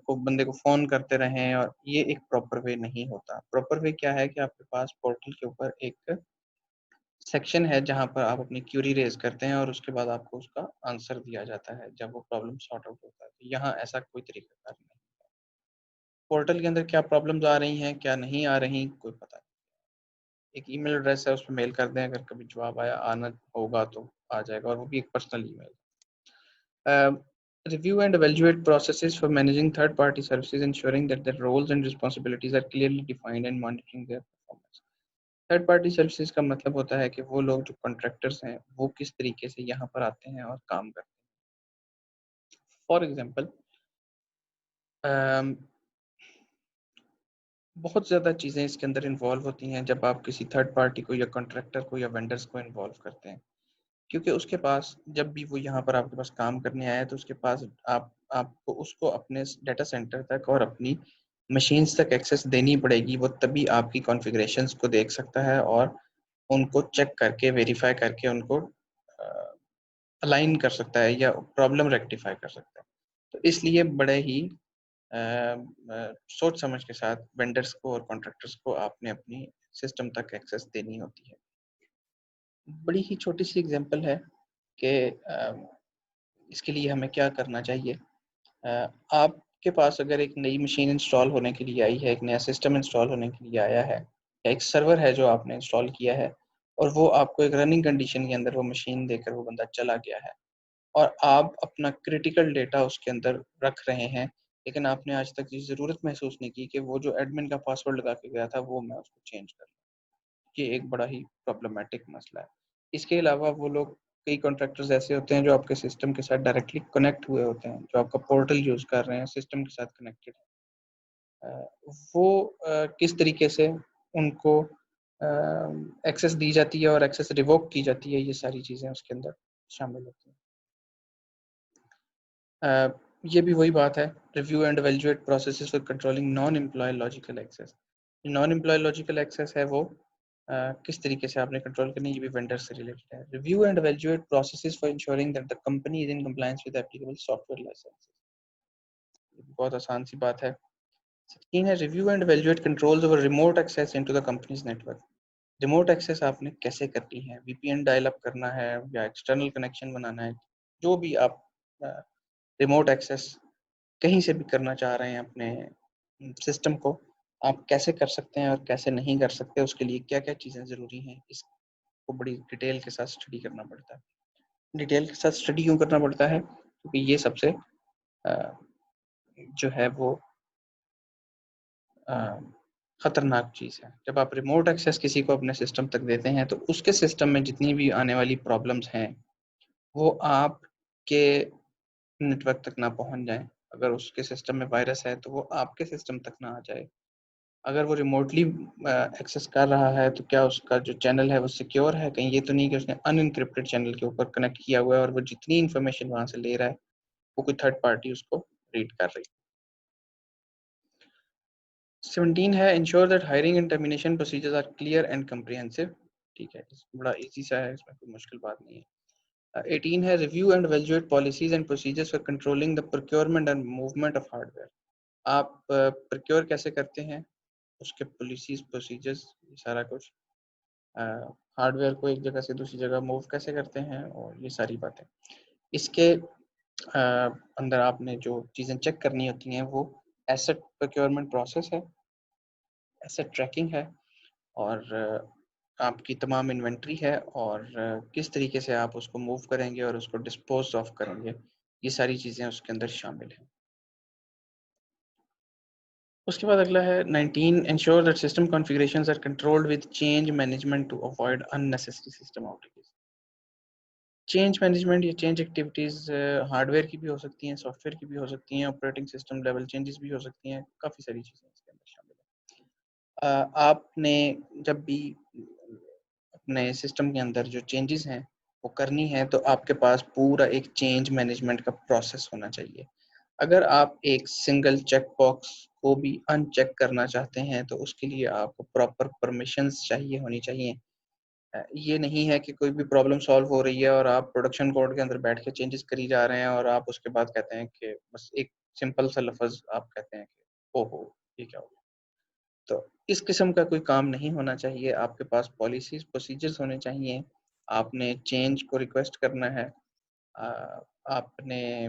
کو بندے کو فون کرتے رہیں, اور یہ ایک پراپر وے نہیں ہوتا. پراپر وے کیا ہے کہ آپ کے پاس پورٹل کے اوپر ایک سیکشن ہے جہاں پر آپ اپنی کیوری ریز کرتے ہیں اور اس کے بعد آپ کو اس کا آنسر دیا جاتا ہے جب وہ پرابلم سارٹ آؤٹ ہوتا ہے. یہاں ایسا کوئی طریقہ کار نہیں. پورٹل کے اندر کیا پرابلمز آ رہی ہیں کیا نہیں آ رہی کوئی پتہ نہیں. ایک ای میل ایڈریس ہے اس پہ میل کر دیں, اگر کبھی جواب آنا ہوگا تو آ جائے گا, اور وہ بھی ایک personal email. Review and evaluate processes for managing third-party services, ensuring that their roles and responsibilities are clearly defined and monitoring their performance. Third party services کا مطلب ہوتا ہے کہ وہ لوگ جو کانٹریکٹرز ہیں وہ کس طریقے سے یہاں پر آتے ہیں اور کام کرتے ہیں. فار ایگزامپل بہت زیادہ چیزیں اس کے اندر انوالو ہوتی ہیں جب آپ کسی تھرڈ پارٹی کو یا کانٹریکٹر کو یا وینڈرز کو انوالو کرتے ہیں, کیونکہ اس کے پاس جب بھی وہ یہاں پر آپ کے پاس کام کرنے آیا تو اس کے پاس آپ کو اس کو اپنے ڈیٹا سینٹر تک اور اپنی مشینز تک ایکسیس دینی پڑے گی. وہ تبھی آپ کی کانفیگریشنز کو دیکھ سکتا ہے اور ان کو چیک کر کے ویریفائی کر کے ان کو الائن کر سکتا ہے یا پرابلم ریکٹیفائی کر سکتا ہے. تو اس لیے بڑے ہی سوچ سمجھ کے ساتھ وینڈرز کو اور کانٹریکٹرز کو آپ نے اپنی سسٹم تک ایکسیس دینی ہوتی ہے. بڑی ہی چھوٹی سی اگزامپل ہے کہ اس کے لیے ہمیں کیا کرنا چاہیے. آپ کے پاس اگر ایک نئی مشین انسٹال ہونے کے لیے آئی ہے, ایک نیا سسٹم انسٹال ہونے کے لیے آیا ہے, یا ایک سرور ہے جو آپ نے انسٹال کیا ہے اور وہ آپ کو ایک رننگ کنڈیشن کے اندر وہ مشین دے کر وہ بندہ چلا گیا ہے, اور آپ اپنا کریٹیکل ڈیٹا اس کے اندر رکھ رہے ہیں, لیکن آپ نے آج تک یہ ضرورت محسوس نہیں کی کہ وہ جو ایڈمن کا پاسورڈ لگا کے گیا تھا وہ میں اس کو چینج کر لوں. یہ ایک بڑا ہی پرابلمٹک مسئلہ ہے. اس کے علاوہ وہ لوگ کئی کانٹریکٹرز ایسے ہوتے ہیں جو آپ کے سسٹم کے ساتھ ڈائریکٹلی کنیکٹ ہوئے ہوتے ہیں, جو آپ کا پورٹل یوز کر رہے ہیں سسٹم کے ساتھ کنیکٹڈ ہے. وہ کس طریقے سے ان کو ایکسیس دی جاتی ہے اور ایکسیس ریووک کی جاتی ہے, یہ ساری چیزیں اس کے اندر شامل ہوتی ہیں. یہ بھی وہی بات ہے, review and evaluate processes for controlling non employee logical access. Non employee logical access ہے وہ کس طریقے سے آپ نے کنٹرول کرنی ہے, یہ بھی وینڈر سے ریلیٹڈ ہے. Review and evaluate processes for ensuring that the company is in compliance with applicable software licenses. بہت آسان سی بات ہے. 16 ہے review and evaluate controls over remote access into the company's network. Remote access آپ نے کیسے کرنی ہے, وی پی این ڈائل اپ کرنا ہے یا ایکسٹرنل کنیکشن بنانا ہے, جو بھی آپ ریموٹ ایکسیس کہیں سے بھی کرنا چاہ رہے ہیں اپنے سسٹم کو, آپ کیسے کر سکتے ہیں اور کیسے نہیں کر سکتے, اس کے لیے کیا کیا چیزیں ضروری ہیں, اس کو بڑی ڈیٹیل کے ساتھ اسٹڈی کرنا پڑتا ہے. ڈیٹیل کے ساتھ اسٹڈی کیوں کرنا پڑتا ہے, کیونکہ یہ سب سے جو ہے وہ خطرناک چیز ہے. جب آپ ریموٹ ایکسیس کسی کو اپنے سسٹم تک دیتے ہیں تو اس کے سسٹم میں جتنی بھی آنے والی پرابلمز ہیں وہ آپ کے نیٹ ورک تک نہ پہنچ جائیں. اگر اس کے سسٹم میں وائرس ہے تو وہ آپ کے سسٹم تک نہ آ جائے. اگر وہ ریموٹلی ایکسیس کر رہا ہے تو کیا اس کا جو چینل ہے وہ سیکیور ہے؟ کہیں یہ تو نہیں کہ اس نے ان انکرپٹڈ چینل کے اوپر کنیکٹ کیا ہوا ہے اور وہ جتنی انفارمیشن وہاں سے لے رہا ہے وہ کوئی تھرڈ پارٹی اس کو ریڈ کر رہی ہے۔ 17 ہے ensure that hiring and termination procedures are clear and comprehensive, ٹھیک ہے، بڑا ایزی سا ہے، اس میں کوئی مشکل بات نہیں ہے۔ 18 ہے review and evaluate policies and procedures for controlling the procurement and movement of hard where. آپ پروکیور کیسے کرتے ہیں، اس کے پالیسیز پروسیجرز، یہ سارا کچھ، ہارڈ ویئر کو ایک جگہ سے دوسری جگہ موو کیسے کرتے ہیں، اور یہ ساری باتیں۔ اس کے اندر آپ نے جو چیزیں چیک کرنی ہوتی ہیں وہ ایسٹ پروکیورمنٹ پروسیس ہے، ایسٹ ٹریکنگ ہے، اور آپ کی تمام انوینٹری ہے، اور کس طریقے سے آپ اس کو موو کریں گے اور اس کو ڈسپوز آف کریں گے، یہ ساری چیزیں اس کے اندر شامل ہیں۔ اس کے بعد اگلا ہے 19 ensure that system configurations are controlled with change management to avoid unnecessary system outages۔ Change management یا چینج ایکٹیویٹیز ہارڈ ویئر کی بھی ہو سکتی ہیں، سافٹ ویئر کی بھی ہو سکتی ہیں، آپریٹنگ سسٹم لیول چینجز بھی ہو سکتی ہیں، کافی ساری چیزیں اس کے اندر شامل ہیں۔ آپ نے جب بھی اپنے سسٹم کے اندر جو چینجز ہیں وہ کرنی ہے تو آپ کے پاس پورا ایک چینج مینجمنٹ کا پروسیس ہونا چاہیے۔ اگر آپ ایک سنگل چیک باکس کو بھی ان چیک کرنا چاہتے ہیں تو اس کے لیے آپ کو پراپر پرمیشنز چاہیے ہونی چاہیے۔ یہ نہیں ہے کہ کوئی بھی پرابلم سالو ہو رہی ہے اور آپ پروڈکشن کوڈ کے اندر بیٹھ کے چینجز کری جا رہے ہیں اور آپ اس کے بعد کہتے ہیں کہ بس ایک سمپل سا لفظ آپ کہتے ہیں کہ او ہو یہ کیا ہو گیا۔ تو اس قسم کا کوئی کام نہیں ہونا چاہیے، آپ کے پاس پالیسیز پروسیجرز ہونے چاہیے، آپ نے چینج کو ریکویسٹ کرنا ہے، آپ نے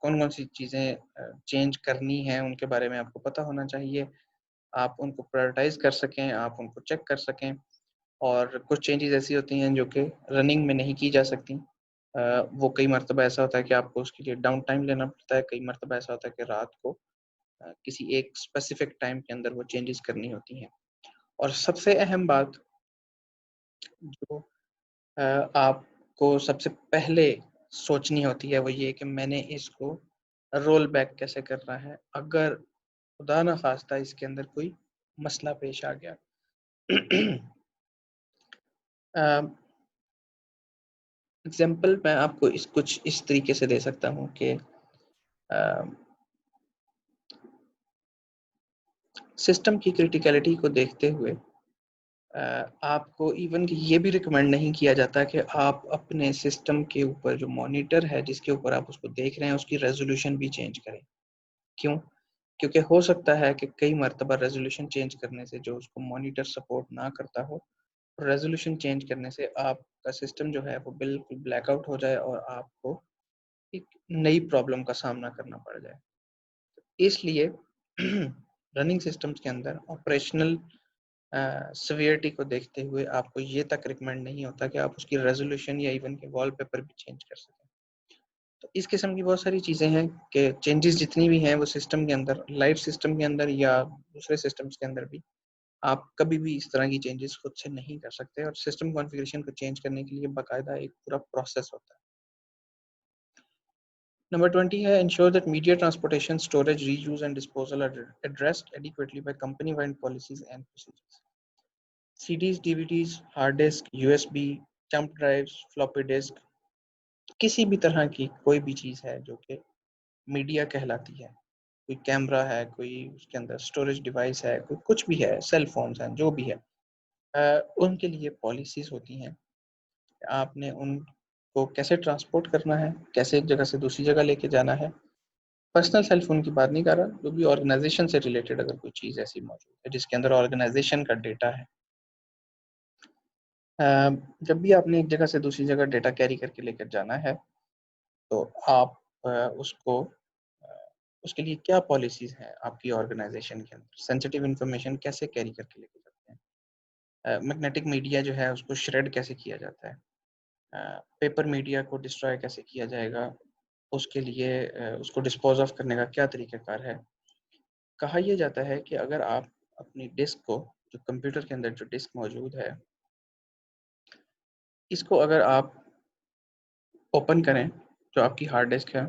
کون کون سی چیزیں چینج کرنی ہیں ان کے بارے میں آپ کو پتہ ہونا چاہیے، آپ ان کو پرائرٹائز کر سکیں، آپ ان کو چیک کر سکیں۔ اور کچھ چینجز ایسی ہوتی ہیں جو کہ رننگ میں نہیں کی جا سکتی، وہ کئی مرتبہ ایسا ہوتا ہے کہ آپ کو اس کے لیے ڈاؤن ٹائم لینا پڑتا ہے، کئی مرتبہ ایسا ہوتا ہے کہ رات کو کسی ایک اسپیسیفک ٹائم کے اندر وہ چینجز کرنی ہوتی ہیں۔ اور سب سے اہم بات جو آپ کو سب سے پہلے سوچنی ہوتی ہے وہ یہ کہ میں نے اس کو رول بیک کیسے کرنا ہے اگر خدا نخواستہ اس کے اندر کوئی مسئلہ پیش آ گیا۔ اگزامپل میں آپ کو کچھ اس طریقے سے دے سکتا ہوں کہ سسٹم کی کریٹیکلٹی کو دیکھتے ہوئے آپ کو ایون کہ یہ بھی ریکمینڈ نہیں کیا جاتا کہ آپ اپنے سسٹم کے اوپر جو مانیٹر ہے جس کے اوپر آپ اس کو دیکھ رہے ہیں اس کی ریزولوشن بھی چینج کریں۔ کیوں؟ کیونکہ ہو سکتا ہے کہ کئی مرتبہ ریزولوشن چینج کرنے سے جو اس کو مانیٹر سپورٹ نہ کرتا ہو، ریزولوشن چینج کرنے سے آپ کا سسٹم جو ہے وہ بالکل بلیک آؤٹ ہو جائے اور آپ کو ایک نئی پرابلم کا سامنا کرنا پڑ جائے۔ اس لیے رننگ سسٹمز کے اندر آپریشنل سیویرٹی کو دیکھتے ہوئے آپ کو یہ تک ریکمینڈ نہیں ہوتا کہ آپ اس کی ریزولوشن یا ایون کہ وال پیپر بھی چینج کر سکیں۔ تو اس قسم کی بہت ساری چیزیں ہیں کہ چینجز جتنی بھی ہیں وہ سسٹم کے اندر، لائیو سسٹم کے اندر یا دوسرے سسٹمز کے اندر بھی آپ کبھی بھی اس طرح کی چینجز خود سے نہیں کر سکتے، اور سسٹم کانفیگریشن کو چینج کرنے کے لیے باقاعدہ ایک پورا پروسیس ہوتا ہے۔ نمبر 20 ہے ensure that media transportation storage reuse and disposal are addressed adequately by company wide policies and procedures. C Ds, D V Ds, hard disk, U S B, jump drives, floppy disk, کسی بھی طرح کی کوئی بھی چیز ہے جو کہ میڈیا کہلاتی ہے، کوئی کیمرہ ہے، کوئی اس کے اندر اسٹوریج ڈیوائس ہے، کوئی کچھ بھی ہے، سیل فونز ہیں، جو بھی ہے، ان کے لیے پالیسیز ہوتی ہیں کہ آپ نے ان کو کیسے ٹرانسپورٹ کرنا ہے، کیسے ایک جگہ سے دوسری جگہ لے کے جانا ہے۔ پرسنل سیل فون کی بات نہیں کر رہا، جو بھی آرگنائزیشن سے ریلیٹڈ اگر کوئی چیز ایسی موجود ہے جس کے اندر آرگنائزیشن کا ڈیٹا ہے، جب بھی آپ نے ایک جگہ سے دوسری جگہ ڈیٹا کیری کر کے لے کر جانا ہے تو آپ اس کو اس کے لیے کیا پالیسیز ہیں آپ کی آرگنائزیشن کے اندر، سینسٹیو انفارمیشن کیسے کیری کر کے لے کے جاتے ہیں، میگنیٹک میڈیا جو ہے اس کو شریڈ کیسے کیا جاتا ہے، پیپر میڈیا کو ڈسٹرائے کیسے کیا جائے گا، اس کے لیے اس کو ڈسپوز آف کرنے کا کیا طریقہ کار ہے۔ کہا یہ جاتا ہے کہ اگر آپ اپنی ڈسک کو، جو کمپیوٹر کے اندر جو ڈسک موجود ہے، اس کو اگر آپ اوپن کریں، جو آپ کی ہارڈ ڈسک ہے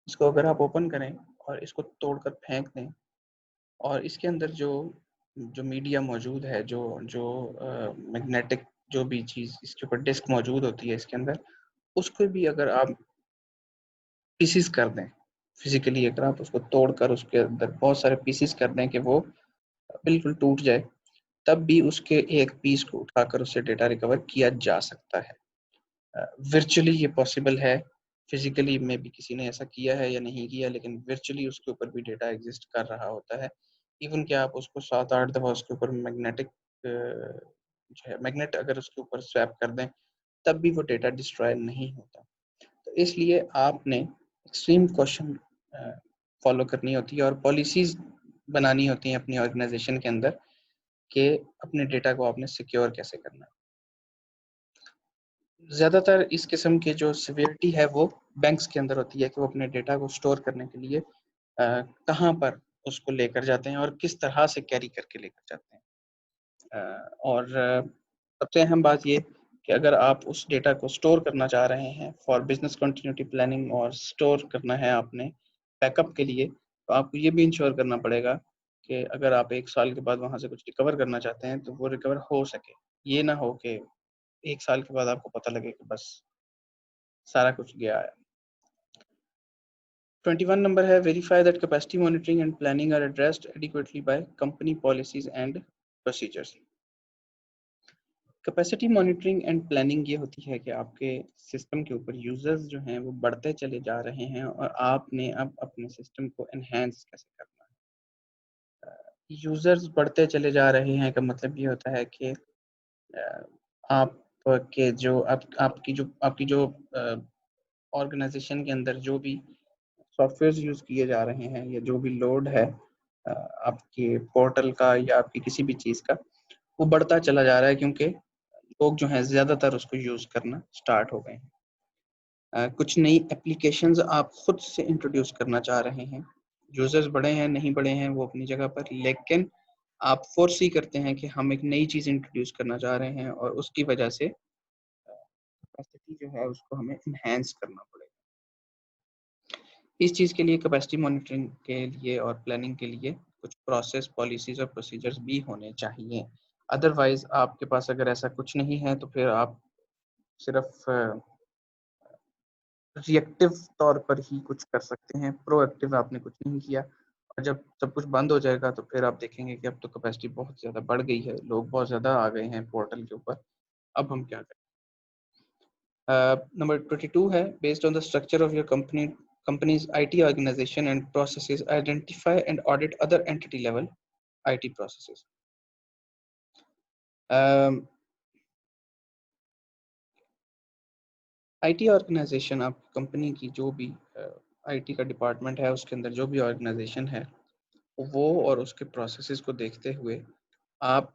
اس کو اگر آپ اوپن کریں اور اس کو توڑ کر پھینک دیں اور اس کے اندر جو جو میڈیا موجود ہے، جو جو میگنیٹک جو بھی چیز اس کے اوپر ڈسک موجود ہوتی ہے اس کے اندر، اس کو بھی اگر آپ پیسز کر دیں فزیکلی، اگر آپ اس کو توڑ کر اس کے اندر بہت سارے پیسز کر دیں کہ وہ بالکل ٹوٹ جائے، تب بھی اس کے ایک پیس کو اٹھا کر اس سے ڈیٹا ریکور کیا جا سکتا ہے. ورچولی یہ پاسبل ہے. فزیکلی میں بھی کسی نے ایسا کیا ہے یا نہیں کیا، لیکن ورچولی اس کے اوپر بھی ڈیٹا ایگزسٹ کر رہا ہوتا ہے. ایون کہ آپ اس کو 7-8 دفعہ اس کے اوپر میگنیٹک جو ہے میگنیٹ اگر اس کے اوپر سویپ کر دیں، تب بھی وہ ڈیٹا ڈسٹرائے نہیں ہوتا. تو اس لیے آپ نے ایکسٹریم کوشچن فالو کرنی ہوتی ہے اور پالیسیز بنانی ہوتی ہیں اپنی آرگنائزیشن کے اندر کہ اپنے ڈیٹا کو آپ نے سیکیور کیسے کرنا ہے. زیادہ تر اس قسم کے جو سیویرٹی ہے وہ بینکس کے اندر ہوتی ہے کہ وہ اپنے ڈیٹا کو سٹور کرنے کے لیے کہاں پر اس کو لے کر جاتے ہیں اور کس طرح سے کیری کر کے لے کر جاتے ہیں. اور سب سے اہم بات یہ کہ اگر آپ اس ڈیٹا کو سٹور کرنا چاہ رہے ہیں فار بزنس کنٹینیوٹی پلاننگ اور سٹور کرنا ہے آپ نے بیک اپ کے لیے، تو آپ کو یہ بھی انشور کرنا پڑے گا کہ اگر آپ 1 سال کے بعد وہاں سے کچھ ریکور کرنا چاہتے ہیں تو وہ ریکور ہو سکے. یہ نہ ہو کہ 1 سال کے بعد آپ کو پتہ لگے کہ بس سارا کچھ گیا ہے. 21 نمبر ہے verify that capacity monitoring and planning are addressed adequately by company policies and procedures. Capacity monitoring and planning یہ ہوتی ہے کہ آپ کے سسٹم کے اوپر یوزرز جو ہیں وہ بڑھتے چلے جا رہے ہیں اور آپ نے اب اپنے سسٹم کو انہینس کیسے کرنا ہے. یوزرز بڑھتے چلے جا رہے ہیں کا مطلب یہ ہوتا ہے کہ آپ کے جو آپ کی جو آرگنائزیشن کے اندر جو بھی سافٹ ویئر یوز کیے جا رہے ہیں یا جو بھی لوڈ ہے آپ کے پورٹل کا یا آپ کی کسی بھی چیز کا، وہ بڑھتا چلا جا رہا ہے کیونکہ لوگ جو ہیں زیادہ تر اس کو یوز کرنا سٹارٹ ہو گئے ہیں. کچھ نئی اپلیکیشنز آپ خود سے انٹروڈیوس کرنا چاہ رہے ہیں. یوزرز بڑے ہیں نہیں بڑے ہیں وہ اپنی جگہ پر، لیکن آپ فورس ہی کرتے ہیں کہ ہم ایک نئی چیز انٹروڈیوس کرنا چاہ رہے ہیں اور اس کی وجہ سے کیپیسٹی جو ہے اس کو ہمیں انہینس کرنا پڑے گا. اس چیز کے لیے کیپیسٹی مانیٹرنگ کے لیے اور پلاننگ کے لیے کچھ پروسیس، پالیسیز اور پروسیجرز بھی ہونے چاہیے. ادروائز آپ کے پاس اگر ایسا کچھ نہیں ہے تو پھر آپ صرف ری ایکٹیو طور پر ہی کچھ کر سکتے ہیں. پرو ایکٹیو آپ نے کچھ نہیں کیا، اور جب سب کچھ بند ہو جائے گا تو پھر آپ دیکھیں گے کہ اب تو کیپیسٹی بہت زیادہ بڑھ گئی ہے، لوگ بہت زیادہ آ گئے ہیں پورٹل کے اوپر، اب ہم کیا کریں. نمبر 22 ہے based on the structure of your company's IT organization and processes, identify and audit other entity level IT processes. I T organization, آپ کمپنی کی جو بھی آئی ٹی کا ڈپارٹمنٹ ہے اس کے اندر جو بھی آرگنائزیشن ہے وہ اور اس کے پروسیسز کو دیکھتے ہوئے آپ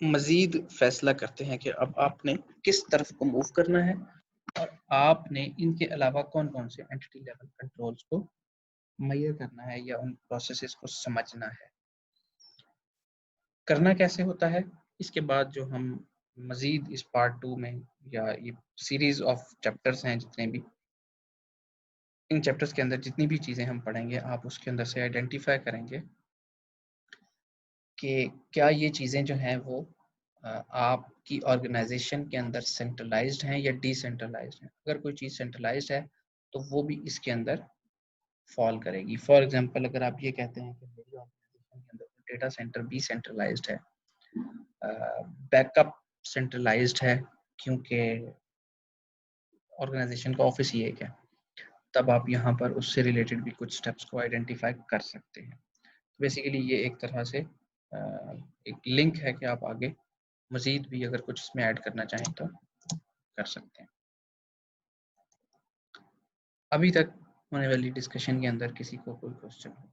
مزید فیصلہ کرتے ہیں کہ اب آپ نے کس طرف کو موو کرنا ہے اور آپ نے ان کے علاوہ کون کون سے اینٹی لیول کنٹرولز کو میئر کرنا ہے یا ان پروسیسز کو سمجھنا ہے. کرنا کیسے ہوتا ہے اس کے بعد جو ہم مزید اس پارٹ 2 میں یا یہ سیریز آف چیپٹرز ہیں جتنے بھی، ان چیپٹرز کے اندر جتنی بھی چیزیں ہم پڑھیں گے آپ اس کے اندر سے آئیڈینٹیفائی کریں گے کہ کیا یہ چیزیں جو ہیں وہ آپ کی آرگنائزیشن کے اندر سینٹرلائزڈ ہیں یا ڈی سینٹرلائزڈ ہیں. اگر کوئی چیز سینٹرلائزڈ ہے تو وہ بھی اس کے اندر فال کرے گی. فار ایگزامپل اگر آپ یہ کہتے ہیں کہ میری آرگنائزیشن کے اندر ڈیٹا سینٹر بھی سینٹرلائزڈ ہے، بیک اپ سینٹرلائزڈ ہے کیونکہ آرگنائزیشن کا آفس ہی ایک ہے، تب آپ یہاں پر اس سے ریلیٹڈ بھی کچھ سٹیپس کو آئیڈینٹیفائی کر سکتے ہیں. بیسیکلی یہ ایک طرح سے ایک لنک ہے کہ آپ آگے مزید بھی اگر کچھ اس میں ایڈ کرنا چاہیں تو کر سکتے ہیں. ابھی تک ہونے والی ڈسکشن کے اندر کسی کو کوئی کوشچن ہو؟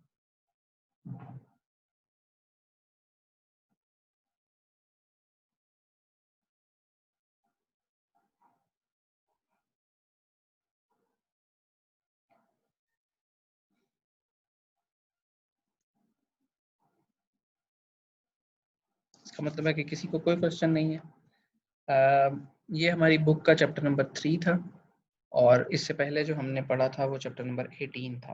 اس کا مطلب ہے کہ کسی کو کوئی کوشچن نہیں ہے. یہ ہماری بک کا چیپٹر نمبر 3 تھا اور اس سے پہلے جو ہم نے پڑھا تھا وہ چیپٹر نمبر 18 تھا.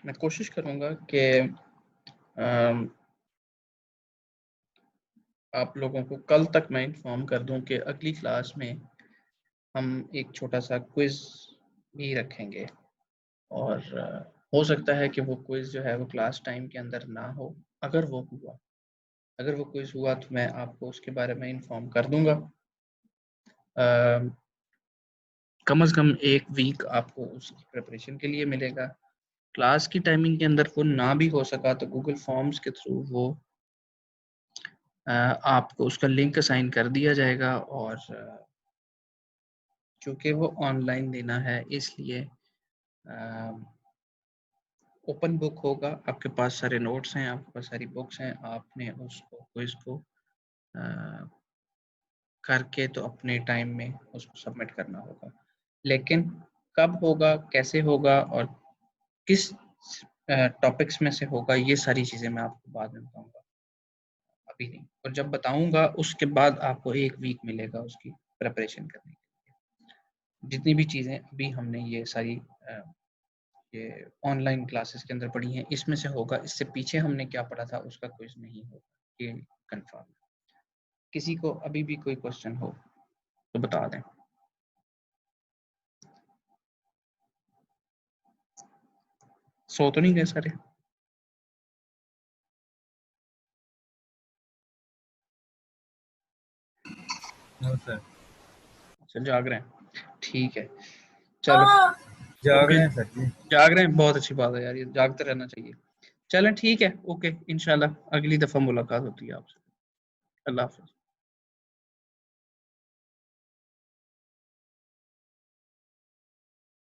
میں کوشش کروں گا کہ آپ لوگوں کو کل تک میں انفارم کر دوں کہ اگلی کلاس میں ہم ایک چھوٹا سا کوئز بھی رکھیں گے، اور ہو سکتا ہے کہ وہ کوئز جو ہے وہ کلاس ٹائم کے اندر نہ ہو. اگر وہ کوئز ہوا تو میں آپ کو اس کے بارے میں انفارم کر دوں گا. کم از کم ایک ویک آپ کو اس کی پریپریشن کے لیے ملے گا. کلاس کی ٹائمنگ کے اندر وہ نہ بھی ہو سکا تو گوگل فارمز کے تھرو وہ آپ کو اس کا لنک اسائن کر دیا جائے گا، اور چونکہ وہ آن لائن دینا ہے اس لیے اوپن بک ہوگا. آپ کے پاس سارے نوٹس ہیں، آپ کے پاس ساری بکس ہیں، آپ نے اس کو کوئز کو کر کے تو اپنے ٹائم میں اس کو سبمٹ کرنا ہوگا. لیکن کب ہوگا، کیسے ہوگا، اور کس ٹاپکس میں سے ہوگا، یہ ساری چیزیں میں آپ کو بعد میں بتاؤں گا، ابھی نہیں. اور جب بتاؤں گا اس کے بعد آپ کو ایک ویک ملے گا اس کی پریپریشن کرنے کے لیے. جتنی بھی چیزیں ابھی ہم نے یہ ساری یہ آن لائن کلاسز کے اندر پڑھی ہیں اس میں سے ہوگا. اس سے پیچھے ہم نے کیا پڑھا تھا اس کا کوئز نہیں ہوگا، یہ کنفرم. کسی کو ابھی بھی کوئی کوشچن ہو تو بتا دیں. سو تو نہیں گئے سارے؟ اچھا جاگ رہے ہیں، ٹھیک ہے چلو. جاگ رہے ہیں سر جی. جاگ رہے ہیں، بہت اچھی بات ہے یار، یہ جاگتے رہنا چاہیے. چلیں ٹھیک ہے، اوکے، انشاءاللہ اگلی دفعہ ملاقات ہوتی ہے آپ سے. اللہ حافظ.